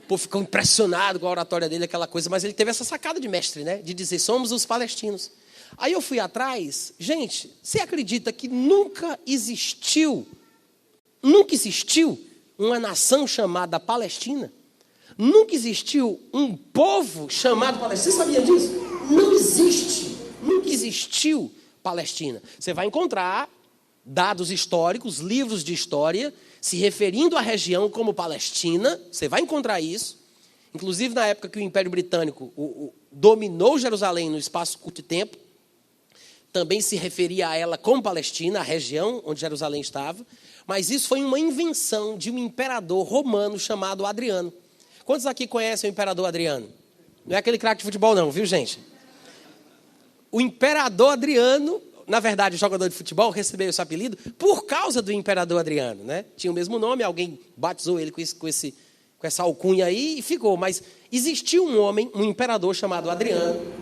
O povo ficou impressionado com a oratória dele, aquela coisa. Mas ele teve essa sacada de mestre, né? De dizer, somos os palestinos. Aí eu fui atrás. Gente, você acredita que nunca existiu uma nação chamada Palestina? Nunca existiu um povo chamado Palestina. Você sabia disso? Não existe. Nunca existiu Palestina. Você vai encontrar dados históricos, livros de história, se referindo à região como Palestina. Você vai encontrar isso. Inclusive, na época que o Império Britânico dominou Jerusalém no espaço curto de tempo, também se referia a ela como Palestina, a região onde Jerusalém estava. Mas isso foi uma invenção de um imperador romano chamado Adriano. Quantos aqui conhecem o imperador Adriano? Não é aquele craque de futebol não, viu, gente? O imperador Adriano, na verdade, o jogador de futebol recebeu esse apelido por causa do imperador Adriano, né? Tinha o mesmo nome, alguém batizou ele com essa alcunha aí e ficou. Mas existiu um homem, um imperador chamado Adriano,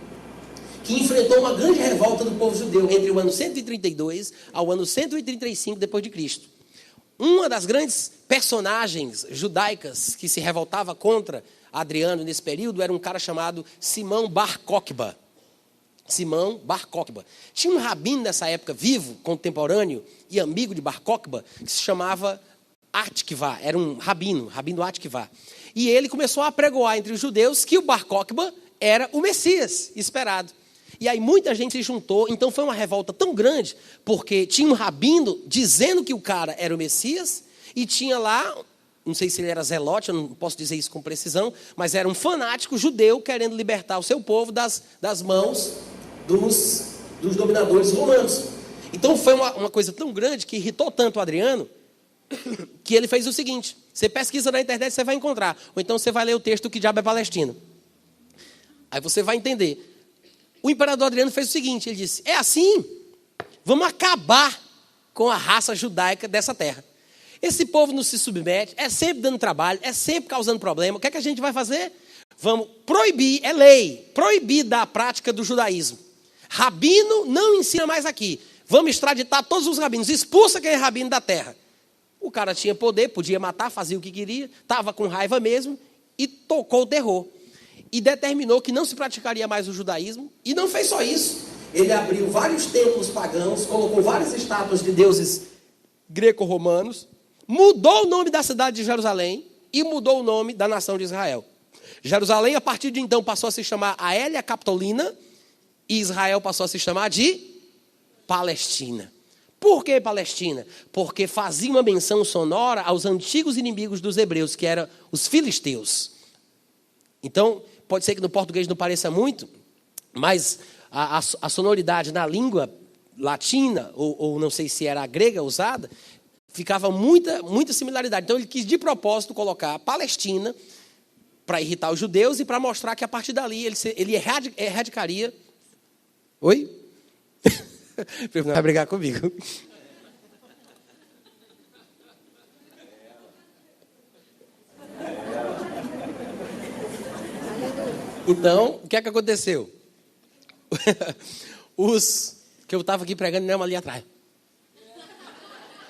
que enfrentou uma grande revolta do povo judeu entre o ano 132 ao ano 135 depois de Cristo. Uma das grandes personagens judaicas que se revoltava contra Adriano nesse período era um cara chamado Simão Bar Coqueba. Simão Bar Coqueba. Tinha um rabino nessa época vivo, contemporâneo e amigo de Bar Coqueba, que se chamava Atkivá. Era um rabino Atkivá. E ele começou a apregoar entre os judeus que o Bar Coqueba era o Messias esperado. E aí muita gente se juntou, então foi uma revolta tão grande, porque tinha um rabino dizendo que o cara era o Messias, e tinha lá, não sei se ele era zelote, eu não posso dizer isso com precisão, mas era um fanático judeu querendo libertar o seu povo das mãos dos dominadores romanos. Então foi uma coisa tão grande que irritou tanto o Adriano, que ele fez o seguinte: você pesquisa na internet, você vai encontrar, ou então você vai ler o texto Que Diabo é Palestina. Aí você vai entender. O imperador Adriano fez o seguinte, ele disse: é assim, vamos acabar com a raça judaica dessa terra. Esse povo não se submete, é sempre dando trabalho, é sempre causando problema. O que é que a gente vai fazer? Vamos proibir, é lei, proibir da prática do judaísmo. Rabino não ensina mais aqui. Vamos extraditar todos os rabinos, expulsa quem é rabino da terra. O cara tinha poder, podia matar, fazia o que queria, estava com raiva mesmo e tocou o terror. E determinou que não se praticaria mais o judaísmo. E não fez só isso. Ele abriu vários templos pagãos, colocou várias estátuas de deuses greco-romanos, mudou o nome da cidade de Jerusalém e mudou o nome da nação de Israel. Jerusalém, a partir de então, passou a se chamar Aélia Capitolina e Israel passou a se chamar de Palestina. Por que Palestina? Porque fazia uma menção sonora aos antigos inimigos dos hebreus, que eram os filisteus. Então, pode ser que no português não pareça muito, mas a sonoridade na língua latina, ou não sei se era a grega usada, ficava muita similaridade. Então, ele quis de propósito colocar Palestina para irritar os judeus e para mostrar que a partir dali ele erradicaria... Oi? Não vai brigar comigo. Então, o que é que aconteceu? Que eu estava aqui pregando mesmo ali atrás.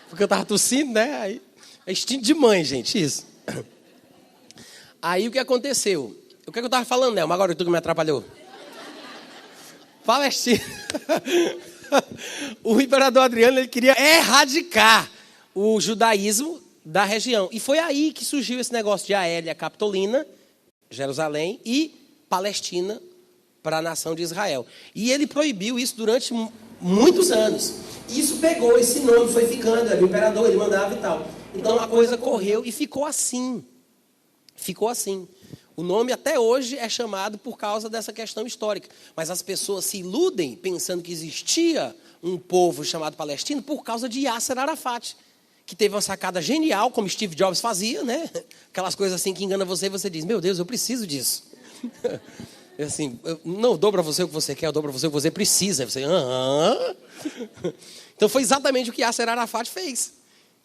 Porque eu estava tossindo, né? Aí, é instinto de mãe, gente, isso. Aí o que aconteceu? O que eu estava falando, Nelma? Agora tu que me atrapalhou. Palestina. O imperador Adriano, ele queria erradicar o judaísmo da região. E foi aí que surgiu esse negócio de Aélia Capitolina, Jerusalém, e Palestina para a nação de Israel. E ele proibiu isso durante muitos anos. E isso pegou, esse nome foi ficando, era o imperador, ele mandava e tal. Então a coisa correu e ficou assim. Ficou assim. O nome até hoje é chamado por causa dessa questão histórica. Mas as pessoas se iludem pensando que existia um povo chamado palestino por causa de Yasser Arafat, que teve uma sacada genial, como Steve Jobs fazia, né? Aquelas coisas assim que enganam você e você diz: meu Deus, eu preciso disso. Assim, eu não dou para você o que você quer, eu dou para você o que você precisa. Você, Então foi exatamente o que Yasser Arafat fez.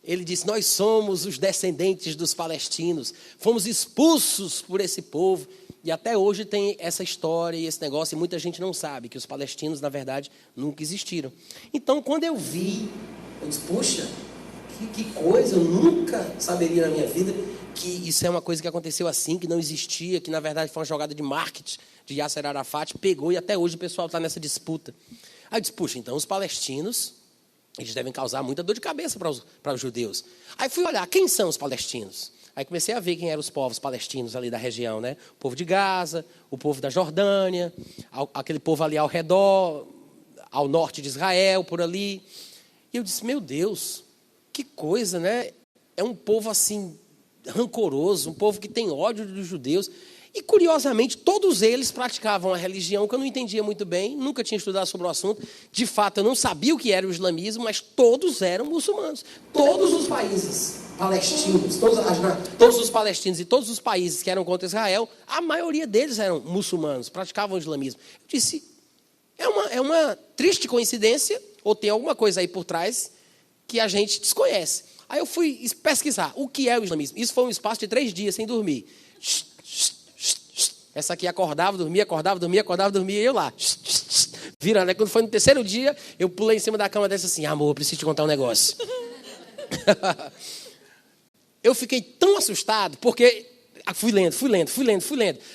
Ele disse: nós somos os descendentes dos palestinos, fomos expulsos por esse povo. E até hoje tem essa história e esse negócio, e muita gente não sabe que os palestinos, na verdade, nunca existiram. Então, quando eu vi, eu disse: puxa, que coisa, eu nunca saberia na minha vida que isso é uma coisa que aconteceu assim, que não existia, que na verdade foi uma jogada de marketing de Yasser Arafat, pegou e até hoje o pessoal está nessa disputa. Aí eu disse: puxa, então os palestinos, eles devem causar muita dor de cabeça para os judeus. Aí fui olhar, quem são os palestinos? Aí comecei a ver quem eram os povos palestinos ali da região, né? O povo de Gaza, o povo da Jordânia, aquele povo ali ao redor, ao norte de Israel, por ali. E eu disse: meu Deus, que coisa, né? É um povo assim, rancoroso, um povo que tem ódio dos judeus. E, curiosamente, todos eles praticavam a religião que eu não entendia muito bem, nunca tinha estudado sobre o assunto. De fato, eu não sabia o que era o islamismo, mas todos eram muçulmanos. Todos os países palestinos, todos os palestinos e todos os países que eram contra Israel, a maioria deles eram muçulmanos, praticavam o islamismo. Eu disse: é uma triste coincidência, ou tem alguma coisa aí por trás que a gente desconhece. Aí eu fui pesquisar o que é o islamismo. Isso foi um espaço de 3 dias sem dormir. Essa aqui acordava, dormia, e eu lá. Virando. Aí quando foi no 3º dia, eu pulei em cima da cama dessa assim, amor, eu preciso te contar um negócio. Eu fiquei tão assustado, porque fui lendo.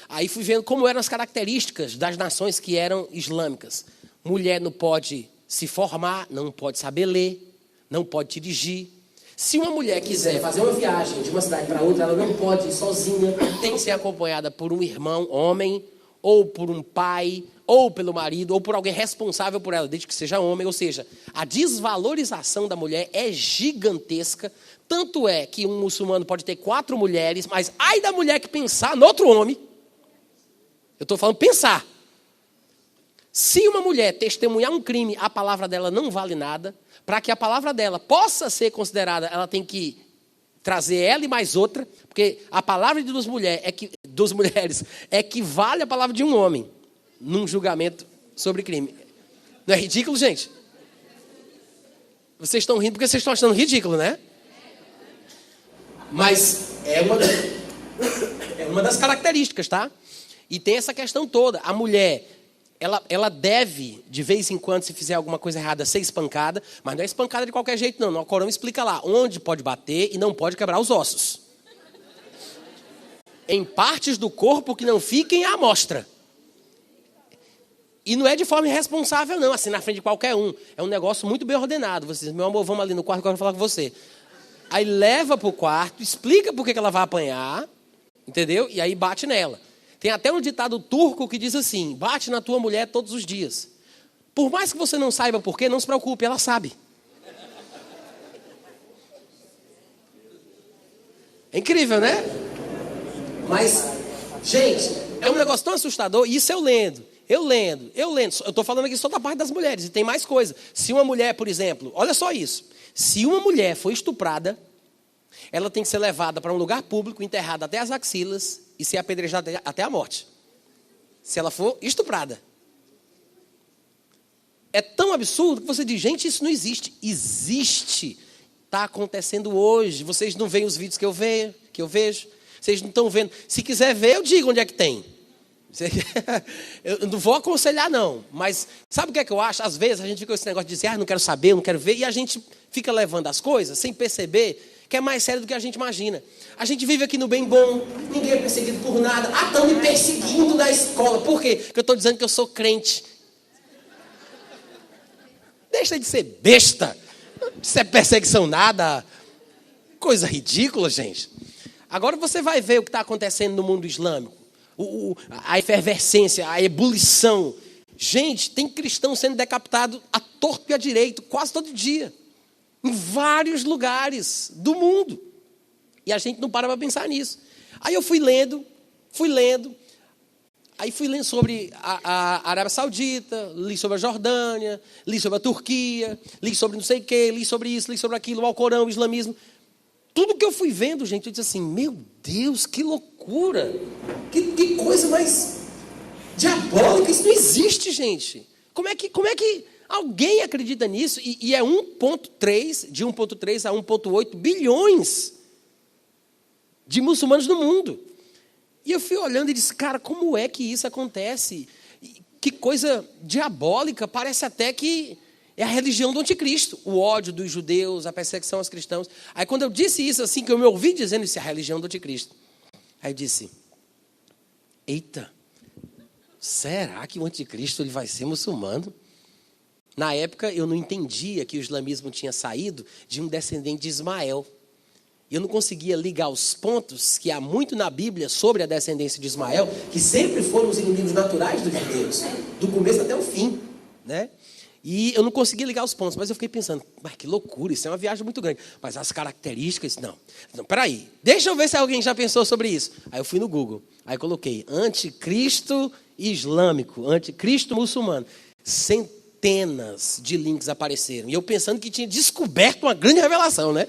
Aí fui vendo como eram as características das nações que eram islâmicas. Mulher não pode se formar, não pode saber ler, não pode dirigir. Se uma mulher quiser fazer uma viagem de uma cidade para outra, ela não pode ir sozinha, tem que ser acompanhada por um irmão, homem, ou por um pai, ou pelo marido, ou por alguém responsável por ela, desde que seja homem. Ou seja, a desvalorização da mulher é gigantesca. Tanto é que um muçulmano pode ter 4 mulheres, mas ai da mulher que pensar no outro homem. Eu estou falando pensar. Se uma mulher testemunhar um crime, a palavra dela não vale nada. Para que a palavra dela possa ser considerada, ela tem que trazer ela e mais outra, porque a palavra de 2 mulheres equivale à palavra de um homem num julgamento sobre crime. Não é ridículo, gente? Vocês estão rindo porque vocês estão achando ridículo, né? Mas é uma das características, tá? E tem essa questão toda. A mulher, ela deve, de vez em quando, se fizer alguma coisa errada, ser espancada, mas não é espancada de qualquer jeito, não. O Corão explica lá onde pode bater e não pode quebrar os ossos. Em partes do corpo que não fiquem à mostra. E não é de forma irresponsável, não, assim, na frente de qualquer um. É um negócio muito bem ordenado. Vocês, meu amor, vamos ali no quarto que eu quero falar com você. Aí leva para o quarto, explica por que ela vai apanhar, entendeu? E aí bate nela. Tem até um ditado turco que diz assim, bate na tua mulher todos os dias. Por mais que você não saiba por quê, não se preocupe, ela sabe. É incrível, né? Mas, gente, é um negócio tão assustador, e isso eu lendo. Eu estou falando aqui só da parte das mulheres, e tem mais coisa. Se uma mulher, por exemplo, olha só isso. Se uma mulher for estuprada, ela tem que ser levada para um lugar público, enterrada até as axilas e ser apedrejada até a morte. Se ela for estuprada. É tão absurdo que você diz, gente, isso não existe. Existe. Está acontecendo hoje. Vocês não veem os vídeos que eu vejo. Vocês não estão vendo. Se quiser ver, eu digo onde é que tem. Eu não vou aconselhar, não. Mas sabe o que é que eu acho? Às vezes a gente fica com esse negócio de dizer, não quero saber, não quero ver. E a gente fica levando as coisas sem perceber que é mais sério do que a gente imagina. A gente vive aqui no bem bom, ninguém é perseguido por nada. Ah, estão me perseguindo na escola. Por quê? Porque eu estou dizendo que eu sou crente. Deixa de ser besta. Isso é perseguição nada. Coisa ridícula, gente. Agora você vai ver o que está acontecendo no mundo islâmico. A efervescência, a ebulição. Gente, tem cristão sendo decapitado à torto e à direito, quase todo dia. Em vários lugares do mundo. E a gente não para pensar nisso. Aí eu fui lendo. Aí fui lendo sobre a Arábia Saudita, li sobre a Jordânia, li sobre a Turquia, li sobre não sei o quê, li sobre isso, li sobre aquilo, o Alcorão, o islamismo. Tudo que eu fui vendo, gente, eu disse assim, meu Deus, que loucura. Que coisa mais diabólica. Isso não existe, gente. Como é que alguém acredita nisso? E é 1,3, de 1,3 a 1,8 bilhões de muçulmanos no mundo. E eu fui olhando e disse, cara, como é que isso acontece? Que coisa diabólica, parece até que é a religião do anticristo. O ódio dos judeus, a perseguição aos cristãos. Aí quando eu disse isso, assim, que eu me ouvi dizendo isso, é a religião do anticristo. Aí eu disse, eita, será que o anticristo ele vai ser muçulmano? Na época eu não entendia que o islamismo tinha saído de um descendente de Ismael. E eu não conseguia ligar os pontos que há muito na Bíblia sobre a descendência de Ismael, que sempre foram os inimigos naturais dos judeus, do começo até o fim, né? E eu não conseguia ligar os pontos, mas eu fiquei pensando, mas que loucura, isso é uma viagem muito grande. Mas as características, não, peraí, deixa eu ver se alguém já pensou sobre isso. Aí eu fui no Google, aí coloquei anticristo islâmico, anticristo muçulmano. Centenas de links apareceram. E eu pensando que tinha descoberto uma grande revelação, né?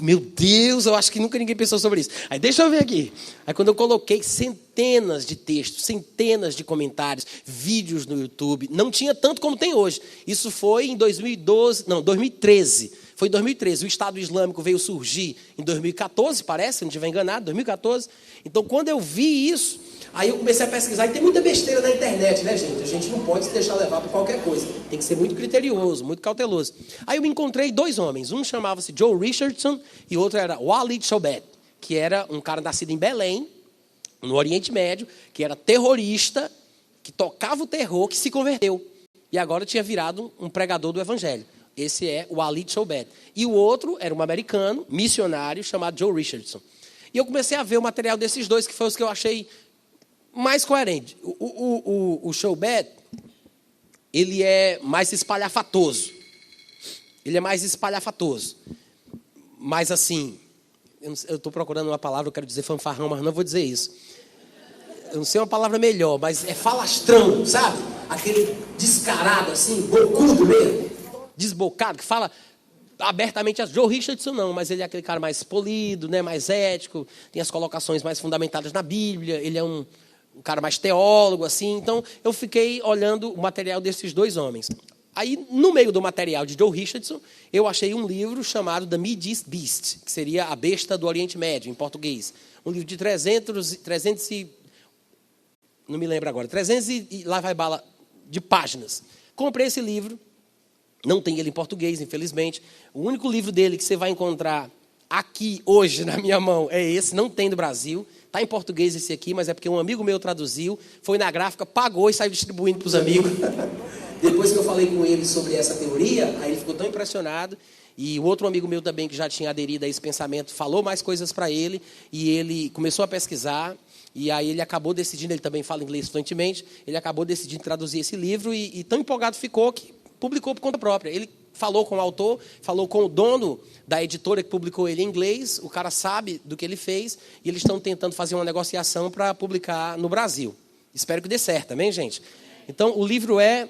meu Deus, eu acho que nunca ninguém pensou sobre isso. Aí deixa eu ver aqui. Aí quando eu coloquei centenas de textos, centenas de comentários, vídeos no YouTube, não tinha tanto como tem hoje. Isso foi em 2013. Foi em 2013. O Estado Islâmico veio surgir em 2014, parece, se não estiver enganado, 2014. Então, quando eu vi isso, aí eu comecei a pesquisar. E tem muita besteira na internet, né, gente? A gente não pode se deixar levar por qualquer coisa. Tem que ser muito criterioso, muito cauteloso. Aí eu me encontrei 2 homens. Um chamava-se Joe Richardson e o outro era Walid Shoebat, que era um cara nascido em Belém, no Oriente Médio, que era terrorista, que tocava o terror, que se converteu. E agora tinha virado um pregador do evangelho. Esse é o Walid Shoebat. E o outro era um americano, missionário, chamado Joe Richardson. E eu comecei a ver o material desses dois, que foi os que eu achei mais coerente. O Shoebat, ele é mais espalhafatoso. Ele é mais espalhafatoso. Mas assim, eu estou procurando uma palavra, eu quero dizer fanfarrão, mas não vou dizer isso. Eu não sei uma palavra melhor, mas é falastrão, sabe? Aquele descarado assim, bocudo mesmo. Desbocado, que fala abertamente. Joe Richardson não, mas ele é aquele cara mais polido, né, mais ético, tem as colocações mais fundamentadas na Bíblia, ele é um cara mais teólogo, assim. Então, eu fiquei olhando o material desses 2 homens. Aí, no meio do material de Joe Richardson, eu achei um livro chamado The Mideast Beast, que seria A Besta do Oriente Médio, em português. Um livro de 300 não me lembro agora, 300 e lá vai bala de páginas. Comprei esse livro. Não tem ele em português, infelizmente. O único livro dele que você vai encontrar aqui, hoje, na minha mão, é esse. Não tem do Brasil. Está em português esse aqui, mas é porque um amigo meu traduziu, foi na gráfica, pagou e saiu distribuindo para os amigos. Depois que eu falei com ele sobre essa teoria, aí ele ficou tão impressionado. E o outro amigo meu também, que já tinha aderido a esse pensamento, falou mais coisas para ele. E ele começou a pesquisar. E aí ele acabou decidindo, ele também fala inglês fluentemente, ele acabou decidindo traduzir esse livro e tão empolgado ficou que publicou por conta própria. Ele falou com o autor, falou com o dono da editora que publicou ele em inglês, o cara sabe do que ele fez, e eles estão tentando fazer uma negociação para publicar no Brasil. Espero que dê certo, também, gente? Então, o livro é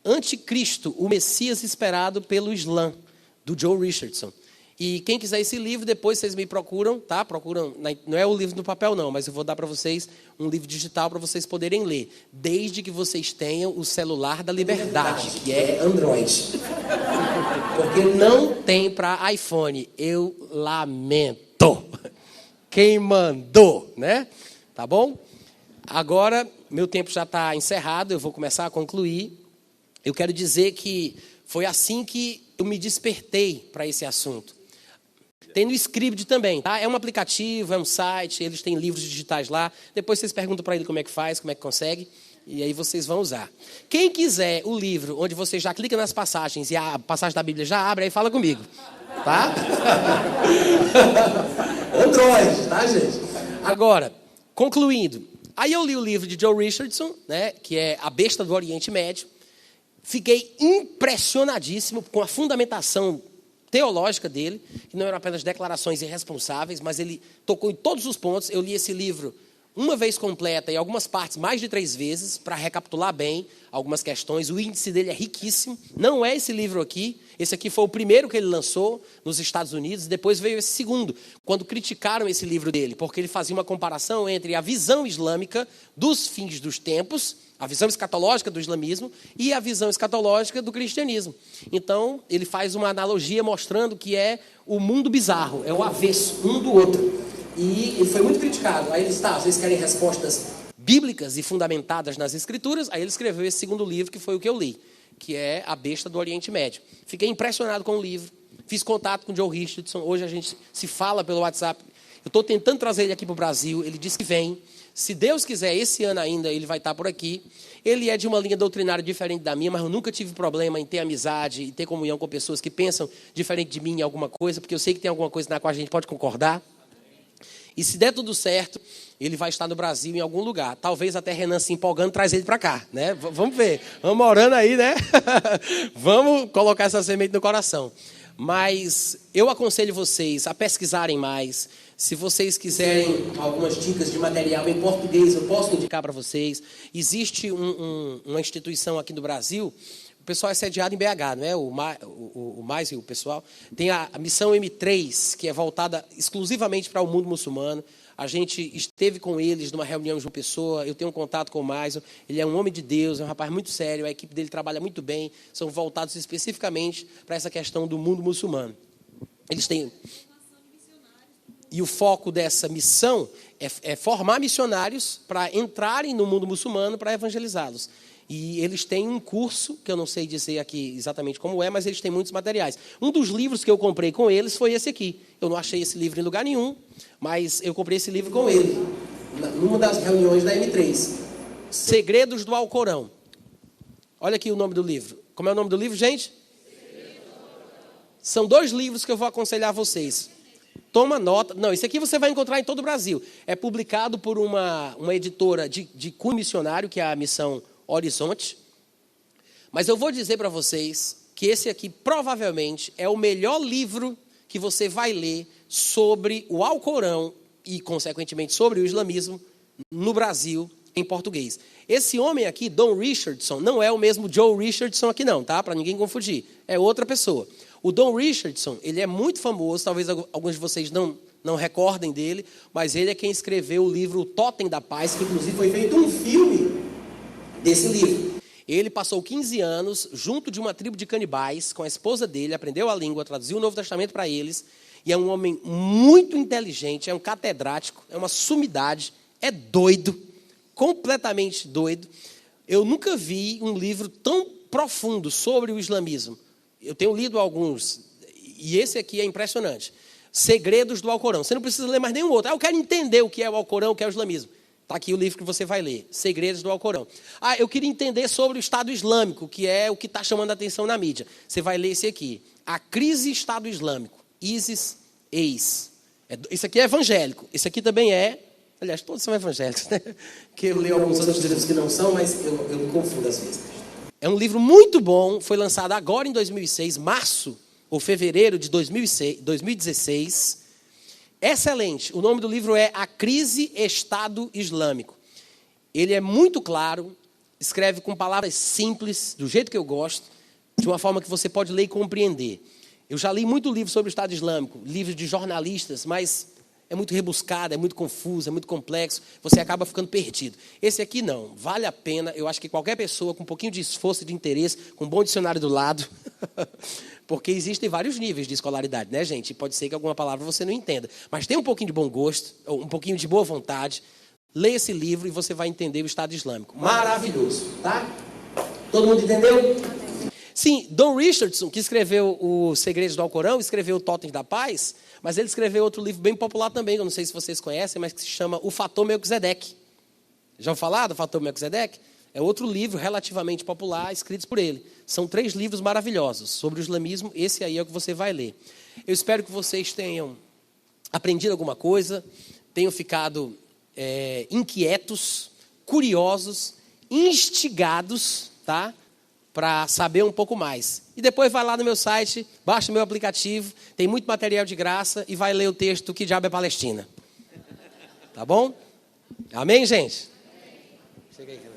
Anticristo, o Messias esperado pelo Islã, do Joe Richardson. E quem quiser esse livro, depois vocês me procuram, tá? Procuram, não é o livro no papel não, mas eu vou dar para vocês um livro digital para vocês poderem ler, desde que vocês tenham o celular da liberdade, que é Android. Porque não tem para iPhone. Eu lamento. Quem mandou, né? Tá bom? Agora, meu tempo já está encerrado, eu vou começar a concluir. Eu quero dizer que foi assim que eu me despertei para esse assunto. Tem no Scribd também, tá? É um aplicativo, é um site, eles têm livros digitais lá. Depois vocês perguntam para ele como é que faz, como é que consegue, e aí vocês vão usar. Quem quiser o livro onde você já clica nas passagens e a passagem da Bíblia já abre, aí fala comigo, tá? Android, tá, gente? Agora, concluindo. Aí eu li o livro de Joe Richardson, né, que é A Besta do Oriente Médio. Fiquei impressionadíssimo com a fundamentação teológica dele, que não eram apenas declarações irresponsáveis, mas ele tocou em todos os pontos. Eu li esse livro uma vez completa e algumas partes mais de 3 vezes, para recapitular bem algumas questões. O índice dele é riquíssimo. Não é esse livro aqui. Esse aqui foi o primeiro que ele lançou nos Estados Unidos, e depois veio esse segundo, quando criticaram esse livro dele, porque ele fazia uma comparação entre a visão islâmica dos fins dos tempos, a visão escatológica do islamismo, e a visão escatológica do cristianismo. Então, ele faz uma analogia mostrando que é o mundo bizarro, é o avesso, um do outro. E ele foi muito criticado. Aí ele está, vocês querem respostas bíblicas e fundamentadas nas Escrituras? Aí ele escreveu esse segundo livro, que foi o que eu li, que é A Besta do Oriente Médio. Fiquei impressionado com o livro, fiz contato com o Joe Richardson, hoje a gente se fala pelo WhatsApp. Eu estou tentando trazer ele aqui para o Brasil, ele disse que vem. Se Deus quiser, esse ano ainda ele vai estar por aqui. Ele é de uma linha doutrinária diferente da minha, mas eu nunca tive problema em ter amizade e ter comunhão com pessoas que pensam diferente de mim em alguma coisa, porque eu sei que tem alguma coisa na qual a gente pode concordar. E se der tudo certo, ele vai estar no Brasil em algum lugar. Talvez até Renan se empolgando, traz ele para cá, né? Vamos ver. Vamos orando aí, né? Vamos colocar essa semente no coração. Mas eu aconselho vocês a pesquisarem mais. Se vocês quiserem algumas dicas de material em português, eu posso indicar para vocês. Existe uma instituição aqui no Brasil O pessoal é sediado em BH, não é? O Mais e o pessoal. Tem a missão M3, que é voltada exclusivamente para o mundo muçulmano. A gente esteve com eles numa reunião de uma pessoa. Eu tenho um contato com o Mais. Ele é um homem de Deus, é um rapaz muito sério. A equipe dele trabalha muito bem. São voltados especificamente para essa questão do mundo muçulmano. Eles têm... E o foco dessa missão é formar missionários para entrarem no mundo muçulmano para evangelizá-los. E eles têm um curso, que eu não sei dizer aqui exatamente como é, mas eles têm muitos materiais. Um dos livros que eu comprei com eles foi esse aqui. Eu não achei esse livro em lugar nenhum, mas eu comprei esse livro com ele, numa das reuniões da M3. Segredos do Alcorão. Olha aqui o nome do livro. Como é o nome do livro, gente? São 2 livros que eu vou aconselhar vocês. Toma nota. Não, esse aqui você vai encontrar em todo o Brasil. É publicado por uma editora de cunho missionário, que é a Missão Horizonte. Mas eu vou dizer para vocês que esse aqui provavelmente é o melhor livro que você vai ler sobre o Alcorão e, consequentemente, sobre o islamismo no Brasil, em português. Esse homem aqui, Don Richardson, não é o mesmo Joe Richardson aqui não, tá? Para ninguém confundir. É outra pessoa. O Don Richardson, ele é muito famoso, talvez alguns de vocês não recordem dele, mas ele é quem escreveu o livro O Totem da Paz, que inclusive foi feito um filme desse livro. Ele passou 15 anos junto de uma tribo de canibais com a esposa dele, aprendeu a língua, traduziu o Novo Testamento para eles, e é um homem muito inteligente, é um catedrático, é uma sumidade, é doido, completamente doido. Eu nunca vi um livro tão profundo sobre o islamismo. Eu tenho lido alguns, e esse aqui é impressionante. Segredos do Alcorão. Você não precisa ler mais nenhum outro. Eu quero entender o que é o Alcorão, o que é o islamismo. Está aqui o livro que você vai ler, Segredos do Alcorão. Eu queria entender sobre o Estado Islâmico, que é o que está chamando a atenção na mídia. Você vai ler esse aqui, A Crise Estado Islâmico, ISIS, EIS. Esse aqui é evangélico, esse aqui também é... Aliás, todos são evangélicos, né? Que eu leio alguns outros livros que não são, mas eu me confundo às vezes. É um livro muito bom, foi lançado agora em 2006, março ou fevereiro de 2016. Excelente. O nome do livro é A Crise Estado Islâmico. Ele é muito claro, escreve com palavras simples, do jeito que eu gosto, de uma forma que você pode ler e compreender. Eu já li muito livro sobre o Estado Islâmico, livros de jornalistas, mas é muito rebuscado, é muito confuso, é muito complexo, você acaba ficando perdido. Esse aqui não, vale a pena, eu acho que qualquer pessoa com um pouquinho de esforço e de interesse, com um bom dicionário do lado, porque existem vários níveis de escolaridade, né, gente? Pode ser que alguma palavra você não entenda, mas tem um pouquinho de bom gosto, ou um pouquinho de boa vontade, leia esse livro e você vai entender o Estado Islâmico. Maravilhoso, tá? Todo mundo entendeu? Sim, Don Richardson, que escreveu Os Segredos do Alcorão, escreveu O Totem da Paz, mas ele escreveu outro livro bem popular também, eu não sei se vocês conhecem, mas que se chama O Fator Melquisedeque. Já ouviu falar do Fator Melquisedeque? É outro livro relativamente popular, escrito por ele. São 3 livros maravilhosos sobre o islamismo, esse aí é o que você vai ler. Eu espero que vocês tenham aprendido alguma coisa, tenham ficado inquietos, curiosos, instigados, tá? Para saber um pouco mais. E depois vai lá no meu site, baixa o meu aplicativo, tem muito material de graça e vai ler o texto Que Diabo é Palestina. Tá bom? Amém, gente? Chega aí.